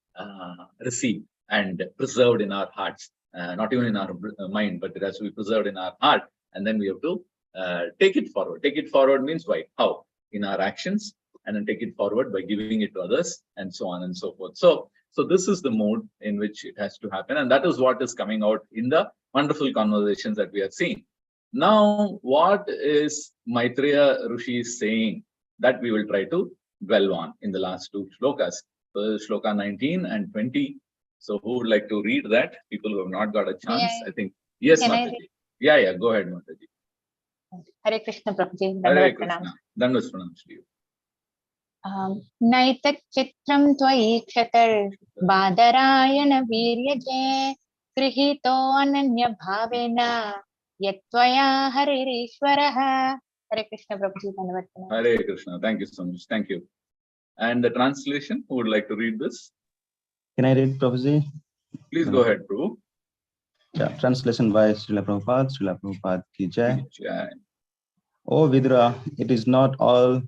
received and preserved in our hearts. Not even in our mind, but it has to be preserved in our heart. And then we have to take it forward. Take it forward means why? How? In our actions, and then take it forward by giving it to others, and so on and so forth. So this is the mode in which it has to happen. And that is what is coming out in the wonderful conversations that we are seeing. Now, what is Maitreya Rishi saying? That we will try to dwell on in the last two shlokas. So shloka 19 and 20. So who would like to read that? People who have not got a chance, I think. Yes, Mataji. Yeah, go ahead, Mataji. Hare Krishna, Prabhuji. Hare Krishna. Dandavat pranam to you. नैतच्चित्रं त्वयि क्षतर्बादरायण वीर्यजे गृहीतो अनन्यभावेन यत्त्वया हरिरीश्वरः. Hare Krishna, Prabhuji, Dhanavad. Hare Krishna. Thank you so much. Thank you. And the translation, who would like to read this? Can I read, Prabhuji? Please go ahead, Prabhu. Yeah, translation by Srila Prabhupada ki jai. Jai. Oh Vidura, it is not all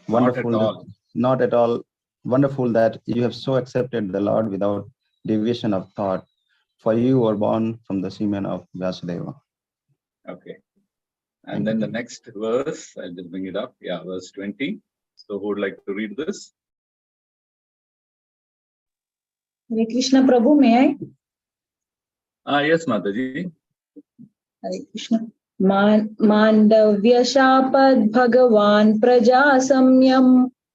wonderful, not at all wonderful that you have so accepted the Lord without deviation of thought, for you were born from the semen of Vasudeva. Okay. And then the next verse, I'll just bring it up. Yeah, verse 20. So who would like to read this? Hare Krishna, Prabhu, may I? Yes, Mataji. Hare Krishna. Mandavya Shapad Bhagavan Praja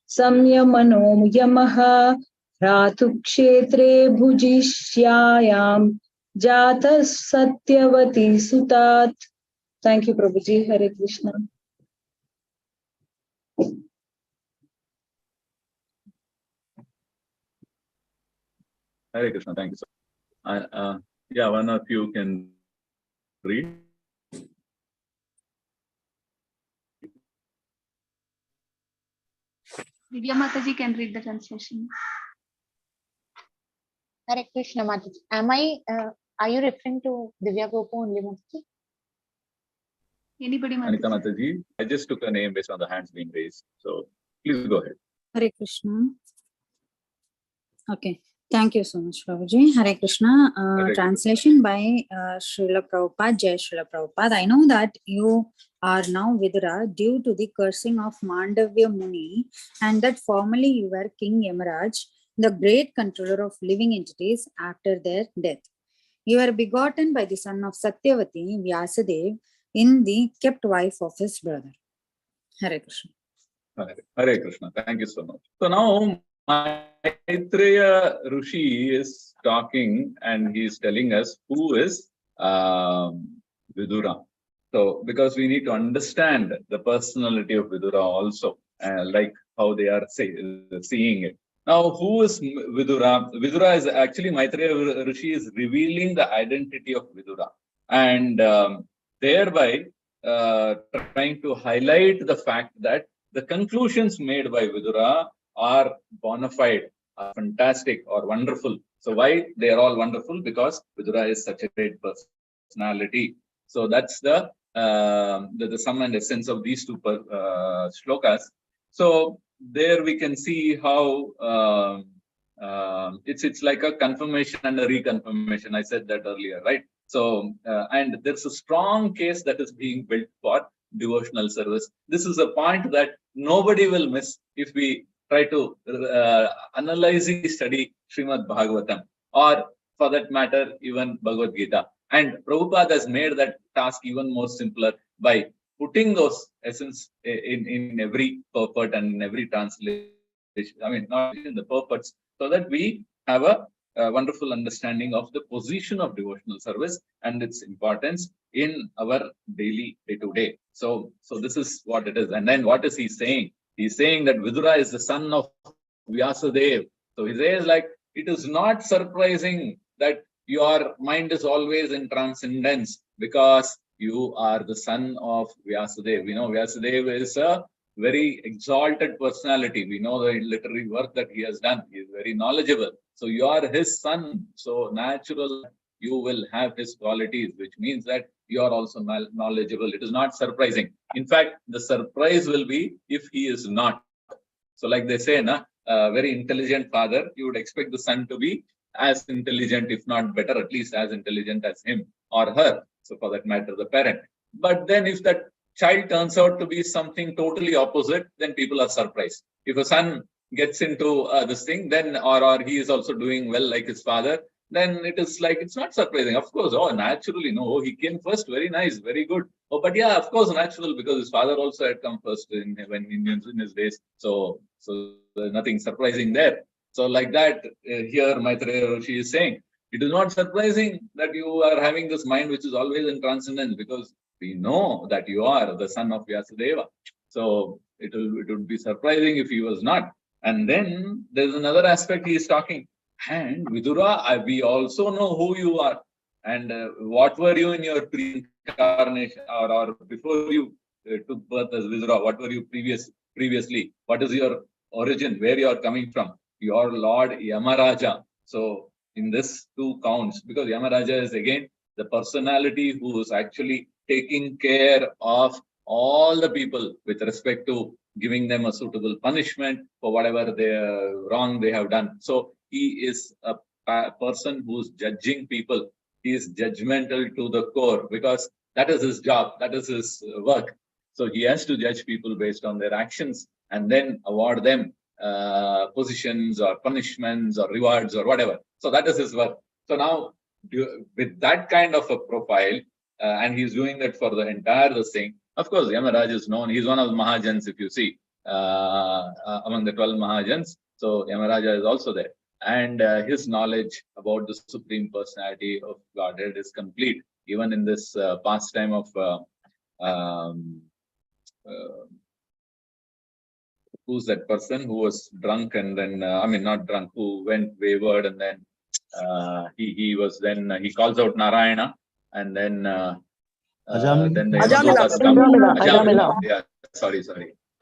Samyamano Yamaha Ratu Kshetre Bhujishyayam Jata Satyavati Sutat. Thank you, Prabhuji. Hare Krishna. Hare Krishna. Thank you so much. Yeah, one of you can read. Divya Mataji can read the translation. Hare Krishna, Mataji. Are you referring to Divya Gopu only, Mataji? Anybody, Anita Mataji? Mataji, I just took a name based on the hands being raised. So please go ahead. Hare Krishna. Okay. Thank you so much, Prabhuji. Hare Krishna. Translation by Srila Prabhupada, Jai Srila Prabhupada. I know that you are now Vidura due to the cursing of Mandavya Muni, and that formerly you were King Yamaraj, the great controller of living entities after their death. You were begotten by the son of Satyavati, Vyasadev, in the kept wife of his brother. Hare Krishna. Hare Krishna. Thank you so much. So now Maitreya Rishi is talking and he is telling us who is Vidura. So because we need to understand the personality of Vidura also, like how they are seeing it. Now, who is Vidura? Vidura is actually, Maitreya Rishi is revealing the identity of Vidura and thereby trying to highlight the fact that the conclusions made by Vidura are bona fide, are fantastic or wonderful. So why they are all wonderful? Because Vidura is such a great personality. So that's the sum and essence of these two shlokas. So there we can see how it's like a confirmation and a reconfirmation. I said that earlier, right? So and there's a strong case that is being built for devotional service. This is a point that nobody will miss if we try to analyzing study Srimad Bhagavatam, or for that matter, even Bhagavad Gita. And Prabhupada has made that task even more simpler by putting those essence in every purport and in every translation. I mean, not in the purports, so that we have a wonderful understanding of the position of devotional service and its importance in our daily day-to-day. So this is what it is. And then what is he saying? He's saying that Vidura is the son of Vyasadeva. So he says, like, it is not surprising that your mind is always in transcendence because you are the son of Vyasadeva. We know Vyasadeva is a very exalted personality. We know the literary work that he has done. He is very knowledgeable. So you are his son. So natural, you will have his qualities, which means that you are also knowledgeable. It is not surprising. In fact, the surprise will be if he is not. So like they say, a very intelligent father, you would expect the son to be as intelligent, if not better, at least as intelligent as him or her. So for that matter, the parent. But then if that child turns out to be something totally opposite, then people are surprised. If a son gets into this thing, then or he is also doing well like his father, then it is like, it's not surprising. Of course, naturally, no, he came first, very nice, very good. But yeah, of course, natural, because his father also had come first in his days. So there's nothing surprising there. So like that, here Maitreya Rishi is saying, it is not surprising that you are having this mind which is always in transcendence, because we know that you are the son of Vyasadeva. So it would be surprising if he was not. And then there's another aspect he is talking. And Vidura, we also know who you are. And what were you in your pre-incarnation or before you took birth as Vidura? What were you previously? What is your origin? Where you are coming from? Your Lord Yamaraja. So in this two counts, because Yamaraja is again the personality who is actually taking care of all the people with respect to giving them a suitable punishment for whatever wrong they have done. So he is a person who's judging people. He is judgmental to the core because that is his job, that is his work. So he has to judge people based on their actions and then award them positions or punishments or rewards or whatever. So that is his work. So now with that kind of a profile, and he's doing that for the entire thing. Of course, Yamaraj is known. He's one of the Mahajans, if you see, among the 12 Mahajans. So Yamaraja is also there. And his knowledge about the Supreme Personality of Godhead is complete. Even in this pastime of who's that person who was drunk and then, not drunk, who went wayward and then he calls out Narayana and then the Yamadutas come. Ajamila. Yeah, sorry.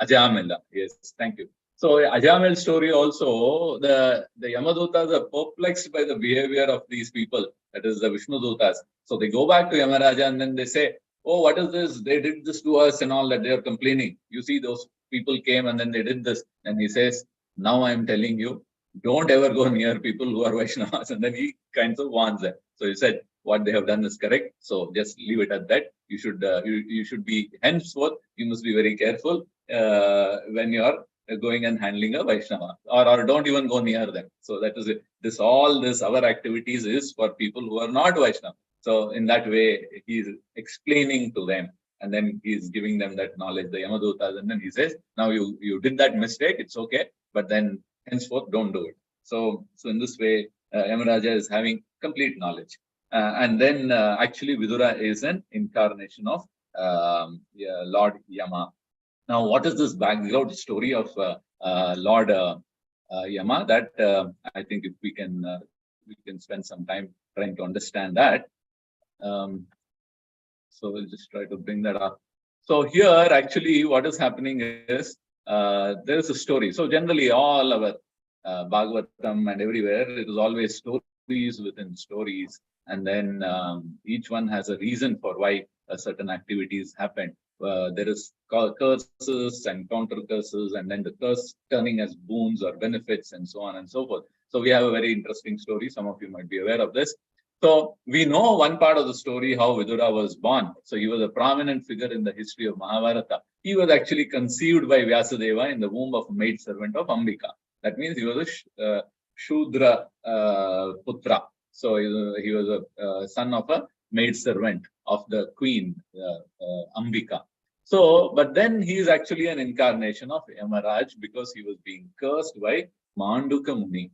Ajamila. Yes, thank you. So Ajamil's story also, the Yamadutas are perplexed by the behavior of these people, that is the Vishnudutas. So they go back to Yamaraja and then they say, oh, what is this? They did this to us and all that. They are complaining. You see, those people came and then they did this. And he says, now I am telling you, don't ever go near people who are Vaishnavas. And then he kind of warns them. So he said, what they have done is correct. So just leave it at that. You should be henceforth. You must be very careful when you are going and handling a Vaishnava, or don't even go near them. So that is it. Our activities is for people who are not Vaishnava. So in that way, he is explaining to them, and then he is giving them that knowledge, the Yamadutas, and then he says, now you did that mistake, it's okay, but then henceforth don't do it. So in this way, Yamaraja is having complete knowledge. And then actually Vidura is an incarnation of Lord Yama. Now, what is this background story of Lord Yama? That I think if we can spend some time trying to understand that. So we'll just try to bring that up. So here, actually, what is happening is there is a story. So generally, all our Bhagavatam and everywhere, it is always stories within stories, and then each one has a reason for why certain activities happen. There is curses and counter curses, and then the curse turning as boons or benefits, and so on and so forth. So we have a very interesting story. Some of you might be aware of this. So we know one part of the story, how Vidura was born. So he was a prominent figure in the history of Mahabharata. He was actually conceived by Vyasadeva in the womb of a maid servant of Ambika. That means he was a Shudra Putra. So he was a son of a maid servant of the queen Ambika. So, but then he is actually an incarnation of Yamaraj because he was being cursed by Manduka Muni.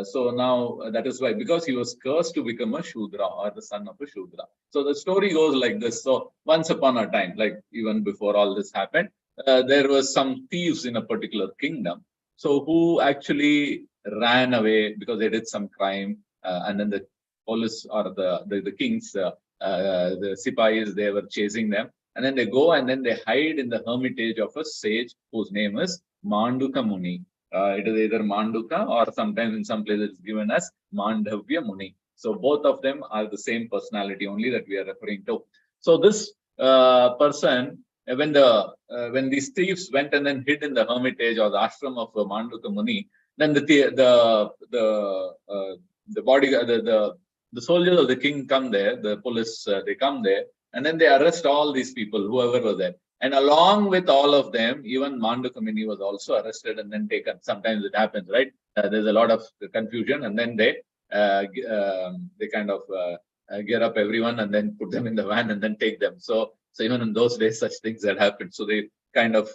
So now that is why, because he was cursed to become a Shudra or the son of a Shudra. So the story goes like this. So once upon a time, like even before all this happened, there was some thieves in a particular kingdom. So who actually ran away because they did some crime, and then the police or the kings, the Sipahis, they were chasing them. And then they go and then they hide in the hermitage of a sage whose name is Manduka Muni. It is either Manduka or sometimes in some places it's given as Mandavya Muni. So both of them are the same personality only that we are referring to. So this person, when these thieves went and then hid in the hermitage or the ashram of Manduka Muni, then the soldiers of the king come there, the police they come there, and then they arrest all these people, whoever was there. And along with all of them, even Manduka Muni was also arrested and then taken. Sometimes it happens, right? There's a lot of confusion, and then they kind of gear up everyone and then put them in the van and then take them. So even in those days, such things had happened. So they kind of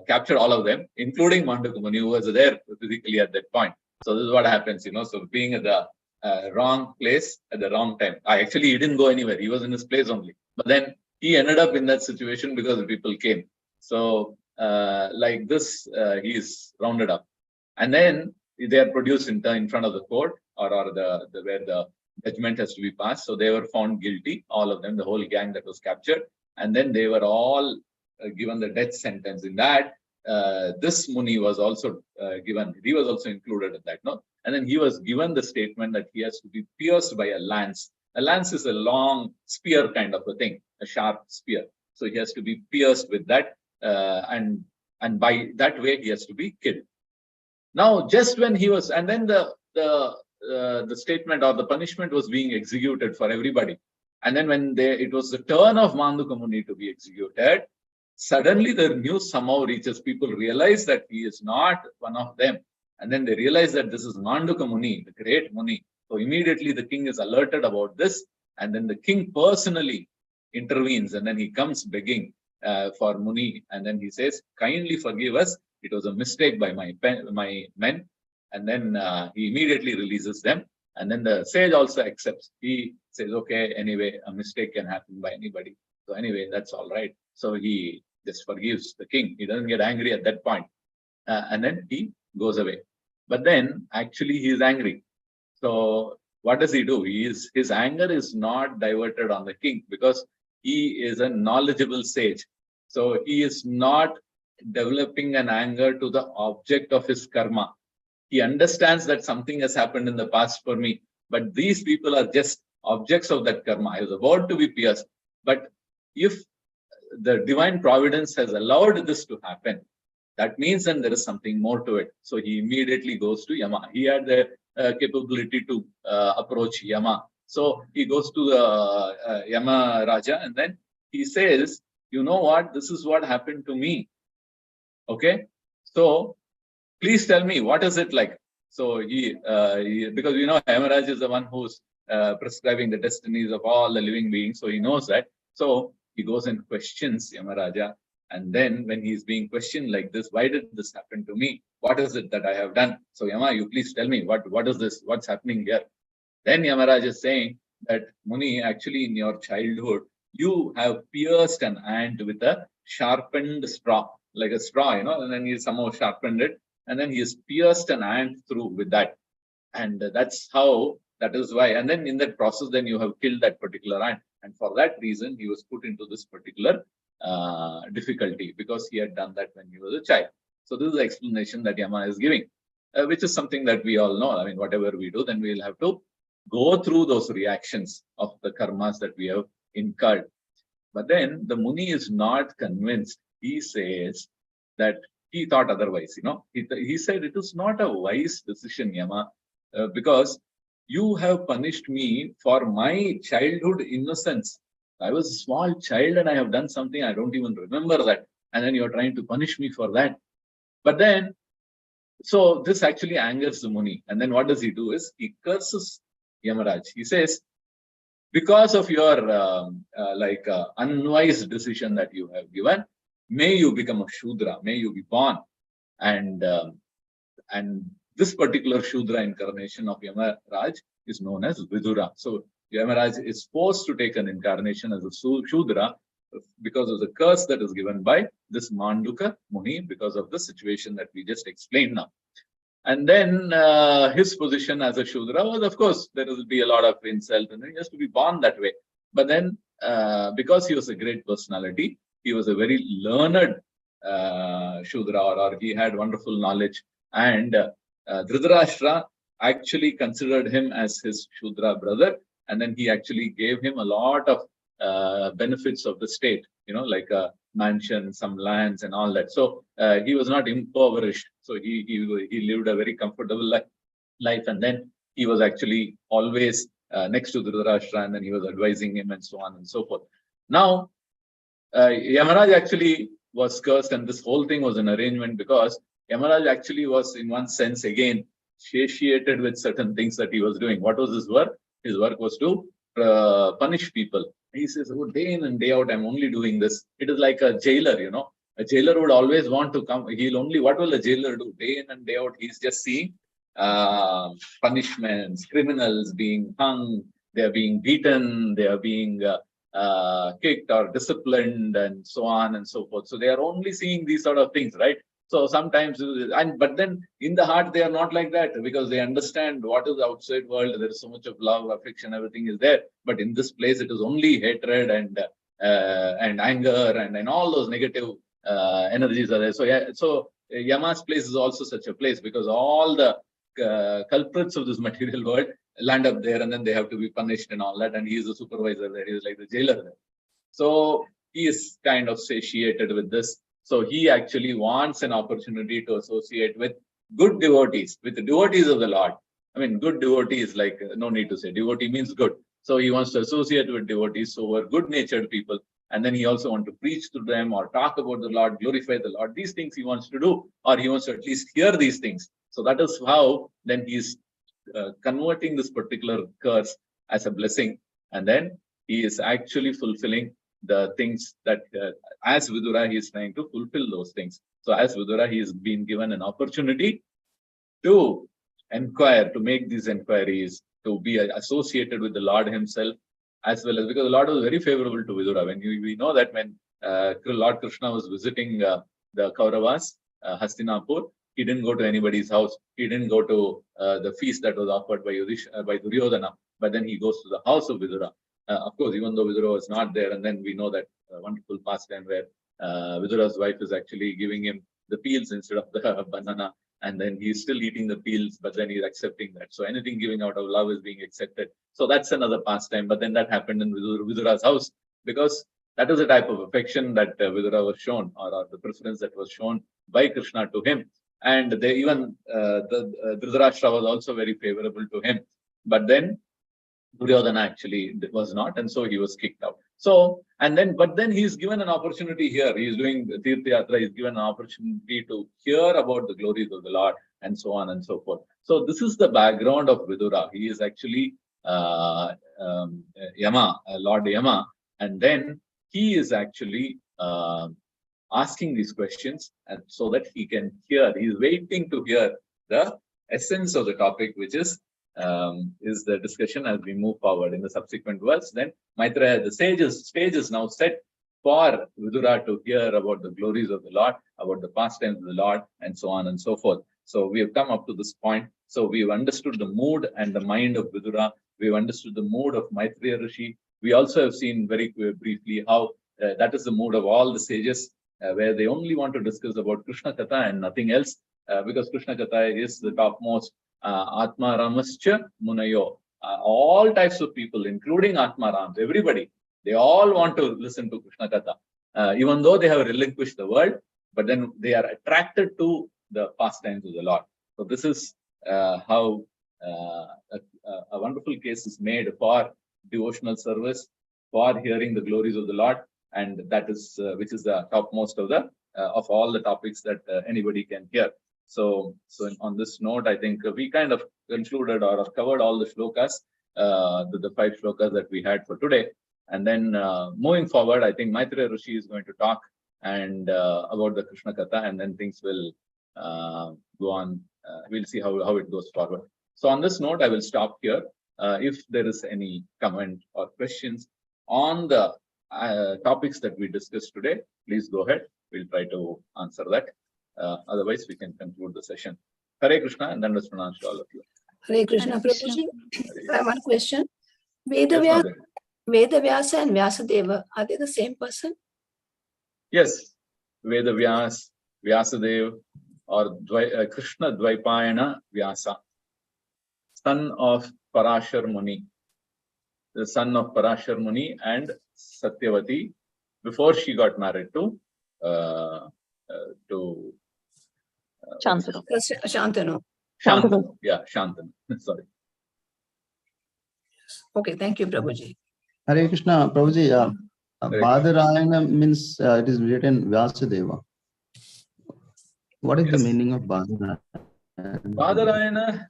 captured all of them, including Manduka Muni, who was there physically at that point. So this is what happens, So being at the wrong place at the wrong time. He didn't go anywhere. He was in his place only. But then he ended up in that situation because the people came. So like this, he is rounded up. And then they are produced in front of the court, or where the judgment has to be passed. So they were found guilty, all of them, the whole gang that was captured. And then they were all given the death sentence. In that, this Muni was also given, he was also included in that. No? And then he was given the statement that he has to be pierced by a lance. A lance is a long spear kind of a thing, a sharp spear. So he has to be pierced with that, and by that way he has to be killed. Now, just when he was, and then the statement or the punishment was being executed for everybody. And then when it was the turn of Manduka Muni to be executed, suddenly the news somehow reaches. People realize that he is not one of them. And then they realize that this is Manduka Muni, the great Muni. So immediately the king is alerted about this. And then the king personally intervenes, and then he comes begging for Muni. And then he says, kindly forgive us. It was a mistake by my men. And then he immediately releases them. And then the sage also accepts. He says, okay, anyway, a mistake can happen by anybody. So anyway, that's all right. So he just forgives the king. He doesn't get angry at that point. And then he goes away. But then actually he is angry. So what does he do? His anger is not diverted on the king, because he is a knowledgeable sage. So he is not developing an anger to the object of his karma. He understands that something has happened in the past for me, but these people are just objects of that karma. I was about to be pierced, but if the divine providence has allowed this to happen, that means then there is something more to it. So he immediately goes to Yama. He had the capability to approach Yama. So he goes to the Yama Raja, and then he says, you know what, this is what happened to me. Okay, so please tell me, what is it like? So he because Yamaraj is the one who's prescribing the destinies of all the living beings, so he knows that. So he goes and questions Yamaraja, and then when he's being questioned like this, why did this happen to me? What is it that I have done? So Yama, you please tell me, what is this? What's happening here? Then Yamaraj is saying that, Muni, actually in your childhood, you have pierced an ant with a sharpened straw, like a straw, and then he somehow sharpened it, and then he has pierced an ant through with that. And that is why. And then in that process, then you have killed that particular ant. And for that reason, he was put into this particular difficulty, because he had done that when he was a child. So this is the explanation that Yama is giving, which is something that we all know. I mean, whatever we do, then we'll have to go through those reactions of the karmas that we have incurred. But then the Muni is not convinced. He says that he thought otherwise. He said, it is not a wise decision, Yama, because you have punished me for my childhood innocence. I was a small child and I have done something, I don't even remember that. And then you're trying to punish me for that. But then, so this actually angers the Muni. And then what does he do is, he curses Yamaraj. He says, because of your unwise decision that you have given, may you become a Shudra, may you be born. And this particular Shudra incarnation of Yamaraj is known as Vidura. So Yamaraj is forced to take an incarnation as a Shudra because of the curse that is given by this Manduka Muni, because of the situation that we just explained now. And then his position as a Shudra was, of course, there will be a lot of insult, and he has to be born that way. But then, because he was a great personality, he was a very learned Shudra, or he had wonderful knowledge. And Dhritarashtra actually considered him as his Shudra brother, and then he actually gave him a lot of benefits of the state, like a mansion, some lands and all that. So he was not impoverished. So he lived a very comfortable life. And then he was actually always next to Dhritarashtra, and then he was advising him and so on and so forth. Now, Yamaraj actually was cursed, and this whole thing was an arrangement, because Yamaraj actually was, in one sense, again, satiated with certain things that he was doing. What was his work? His work was to punish people. He says, oh, day in and day out, I'm only doing this. It is like a jailer, A jailer would always want to come. What will a jailer do? Day in and day out, he's just seeing punishments, criminals being hung, they are being beaten, they are being kicked or disciplined and so on and so forth. So they are only seeing these sort of things, right? So sometimes, but then in the heart, they are not like that, because they understand what is the outside world. There is so much of love, affection, everything is there. But in this place, it is only hatred and anger and all those negative energies are there. So yeah, so Yama's place is also such a place, because all the culprits of this material world land up there, and then they have to be punished and all that. And he is the supervisor there. He is like the jailer there. So he is kind of satiated with this. So he actually wants an opportunity to associate with good devotees, with the devotees of the Lord. I mean, good devotee is like, no need to say, devotee means good. So he wants to associate with devotees who are good-natured people. And then he also wants to preach to them or talk about the Lord, glorify the Lord. These things he wants to do, or he wants to at least hear these things. So that is how then he's converting this particular curse as a blessing. And then he is actually fulfilling the things that as Vidura, he is trying to fulfill those things. So as Vidura, he has been given an opportunity to inquire, to make these inquiries, to be associated with the Lord himself, as well as, because the Lord was very favorable to Vidura. When we know that when Lord Krishna was visiting the Kauravas, Hastinapur, he didn't go to anybody's house. He didn't go to the feast that was offered by Duryodhana, but then he goes to the house of Vidura. Of course, even though Vidura was not there, and then we know that wonderful pastime where Vidura's wife is actually giving him the peels instead of the banana, and then he's still eating the peels, but then he's accepting that. So anything giving out of love is being accepted. So that's another pastime. But then that happened in Vidura's house, because that is the type of affection that Vidura was shown, or the preference that was shown by Krishna to him. And they even Dhritarashtra was also very favorable to him. But then Duryodhana actually was not, and so he was kicked out. So, but then he's given an opportunity here. He's doing Tirtha Yatra. He's given an opportunity to hear about the glories of the Lord, and so on and so forth. So this is the background of Vidura. He is actually Yama, Lord Yama, and then he is actually asking these questions, and so that he can hear. He is waiting to hear the essence of the topic, which is the discussion as we move forward in the subsequent verse. Then Maitreya, the stage is now set for Vidura to hear about the glories of the Lord, about the pastimes of the Lord, and so on and so forth. So we have come up to this point. So we've understood the mood and the mind of Vidura. We've understood the mood of Maitreya Rishi. We also have seen very briefly how that is the mood of all the sages, where they only want to discuss about Krishna Katha and nothing else, because Krishna Katha is the topmost. Atma Ramascha Munayo. All types of people, including Atma Rams, everybody, they all want to listen to Krishna Katha, even though they have relinquished the world, but then they are attracted to the pastimes of the Lord. So this is how a wonderful case is made for devotional service, for hearing the glories of the Lord, and that is which is the topmost of the of all the topics that anybody can hear. So on this note, I think we kind of concluded or covered all the shlokas, the 5 shlokas that we had for today. And then moving forward, I think Maitreya Rishi is going to talk and about the Krishna Katha, and then things will go on. We'll see how it goes forward. So on this note, I will stop here. If there is any comment or questions on the topics that we discussed today, please go ahead. We'll try to answer that. Otherwise, we can conclude the session. Hare Krishna, and then let's pronounce to all of you. Hare Krishna, Prabhuji. I have one question. Yes, Vedavyasa and Vyasadeva, are they the same person? yes. Vedavyas, Vyasadeva, or Krishna Dvaipayana Vyasa, son of Parashar Muni, the son of Parashar Muni and Satyavati, before she got married to Shantanu. Shantanu. Yeah, Shantanu. Sorry. Okay, thank you, Prabhuji. Hare Krishna, Prabhuji. Badarayana means it is written Vyasadeva. What is the meaning of Badarayana? Badarayana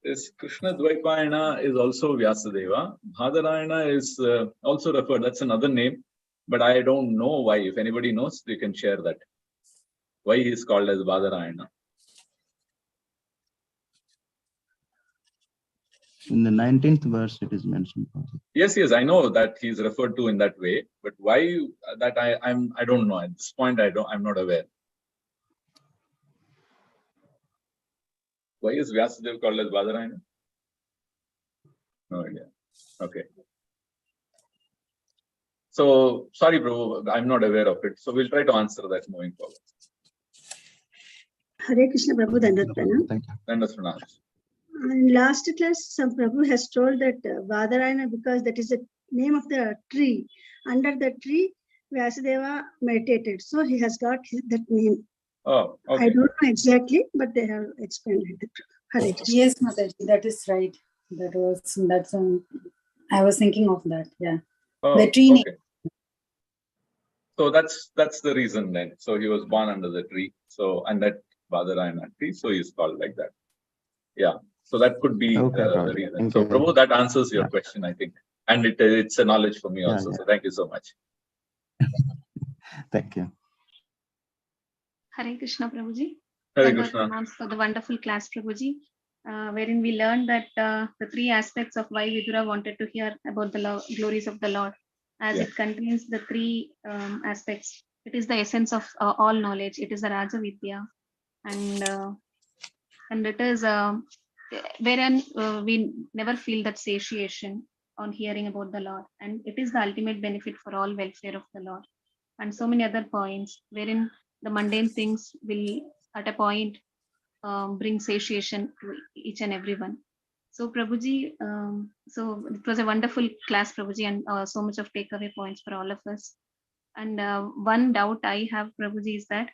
is Krishna Dvaipayana is also Vyasadeva. Badarayana is also referred, that's another name, but I don't know why. If anybody knows, they can share that. Why he is called as Badarayana. In the 19th verse, it is mentioned. Yes, I know that he's referred to in that way, but why that I don't know. At this point, I'm not aware. Why is Vyasadeva called as Badarayana? No idea. Okay. So, sorry, Prabhu, I'm not aware of it. So, we'll try to answer that moving forward. Hare Krishna Prabhu, Dandavat. Thank you. Dandavat. In last class, some Prabhu has told that Badarayana, because that is the name of the tree. Under the tree, Vyasadeva meditated. So, he has got that name. Oh, okay. I don't know exactly, but they have explained it. Hare Krishna. Yes, Mataji, that is right. I was thinking of that. Yeah. Oh, the tree name. Okay. So that's the reason then. So he was born under the tree. So and that Badarayana tree. So he's called like that. Yeah. So that could be the reason. Thank So you. Prabhu, that answers your question, I think, and it's a knowledge for me also. So thank you so much. Thank you. Hare Krishna Prabhuji. Hare Krishna. For the wonderful class, Prabhuji, wherein we learned that the three aspects of why Vidura wanted to hear about the glories of the Lord, as it contains the three aspects. It is the essence of all knowledge. It is the Raja Vidya, and it is wherein we never feel that satiation on hearing about the Lord, and it is the ultimate benefit for all welfare of the Lord, and so many other points wherein the mundane things will at a point bring satiation to each and everyone. So Prabhuji, so it was a wonderful class, Prabhuji, and so much of takeaway points for all of us. And one doubt I have, Prabhuji, is that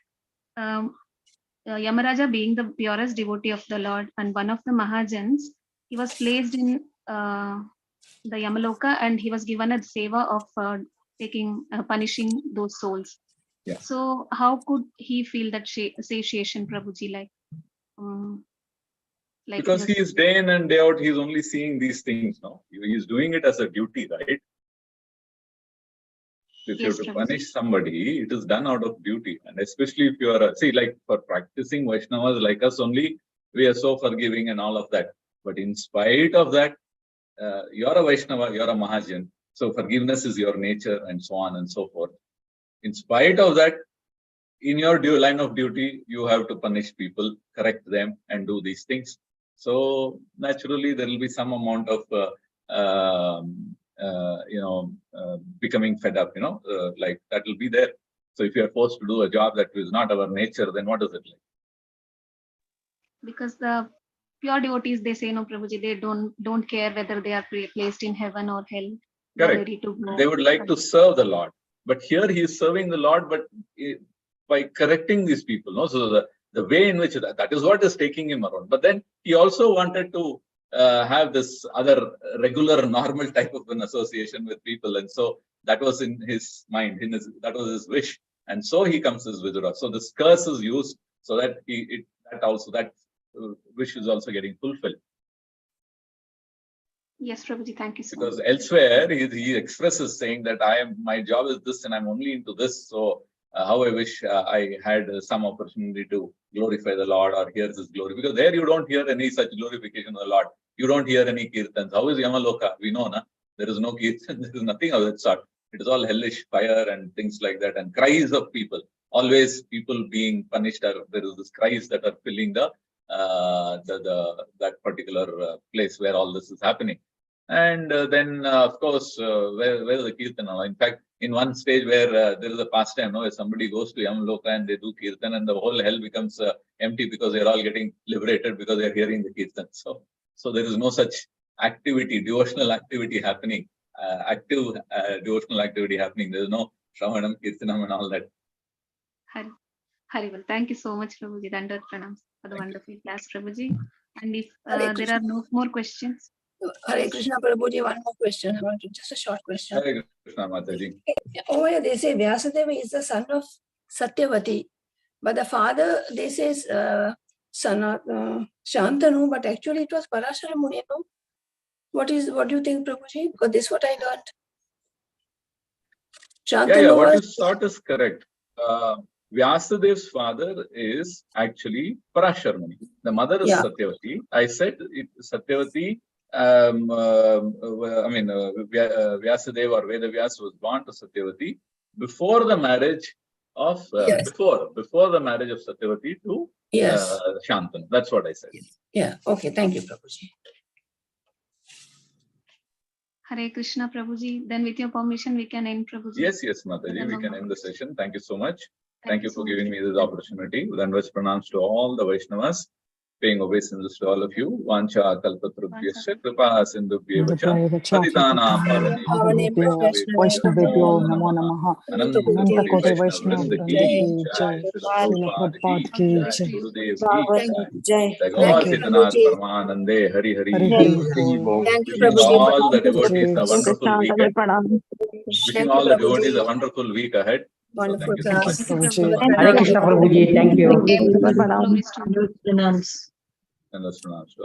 Yamaraja, being the purest devotee of the Lord and one of the Mahajans, he was placed in the Yamaloka, and he was given a seva of punishing those souls. Yeah. So how could he feel that satiation, Prabhuji, like because he is day in and day out, he's only seeing these things. No, he's doing it as a duty, right? If you have to punish somebody, it is done out of duty, and especially if you are like for practicing Vaishnavas like us only, we are so forgiving and all of that. But in spite of that, you're a Vaishnava, you're a Mahajan, so forgiveness is your nature, and so on and so forth. In spite of that, in your line of duty, you have to punish people, correct them, and do these things. So naturally, there will be some amount of, becoming fed up. Like that will be there. So if you are forced to do a job that is not our nature, then what is it like? Because the pure devotees, they say, no, Prabhuji, they don't care whether they are placed in heaven or hell. Correct. They would like to serve the Lord. But here he is serving the Lord, but by correcting these people. No? So the way in which that is what is taking him around. But then he also wanted to have this other regular, normal type of an association with people. And so that was in his mind, that was his wish. And so he comes as Vidura. So this curse is used so that that wish is also getting fulfilled. Yes, Prabhuji, thank you so much. Because elsewhere he expresses saying that my job is this and I'm only into this. So how I wish I had some opportunity to glorify the Lord or hear His glory. Because there you don't hear any such glorification of the Lord. You don't hear any kirtans. How is Yamaloka? We know, na? There is no kirtan. There is nothing of that sort. It is all hellish fire and things like that, and cries of people. Always people being punished. There is this cries that are filling that particular place where all this is happening. And then, of course, where is the kirtan? In fact, in one stage where there is a pastime, where somebody goes to Yamaloka and they do kirtan, and the whole hell becomes empty because they're all getting liberated because they're hearing the kirtan. So there is no such activity, devotional activity happening, devotional activity happening. There is no Shravanam, Kirtanam, and all that. Well, thank you so much, Prabhuji. Dandavat pranams for the wonderful class, Prabhuji. And if there are no more questions. Hare Krishna Prabhuji, one more question. I want to just a short question. Hare Krishna Mataji. Over here they say Vyasadeva is the son of Satyavati, but the father they say Shantanu, but actually it was Parashara Muni. No? What do you think, Prabhuji? Because this is what I learned. Shantanu what you thought is correct. Vyasadev's father is actually Parashara Muni. The mother is Satyavati. I said Satyavati Vyasadeva or Vedavyas was born to Satyavati before the marriage of before the marriage of Satyavati to Shantanu. That's what I said. Yeah. Okay. Thank you, Prabhuji. Hare Krishna, Prabhuji. Then with your permission, we can end, Prabhuji. Yes, Mataji, we can end the session. Thank you so much. Thank you for so giving much. me this opportunity. Dandavat pranams to all the Vaishnavas, paying obeisance to all of you. Vancha kalpatrubhyasya kripa sindhubhyevacha patitanam Vaishnavebhyo namo namaha. Ananta Koti Vaishnava Vaishnava ki jai, Srila Prabhupada Prabhupada ki jai, jai. Gurudev ki jai. Gaur Thank you. Jitanath Paramanande Hari Hari Hari. Hari Bol. Wishing all the devotees a Yes. wonderful weekend. Wishing all the devotees a wonderful week ahead. So Wonderful thank you so much. class. Prabhuji. Hare Krishna Prabhuji, thank you. Glories to And that's pronounced.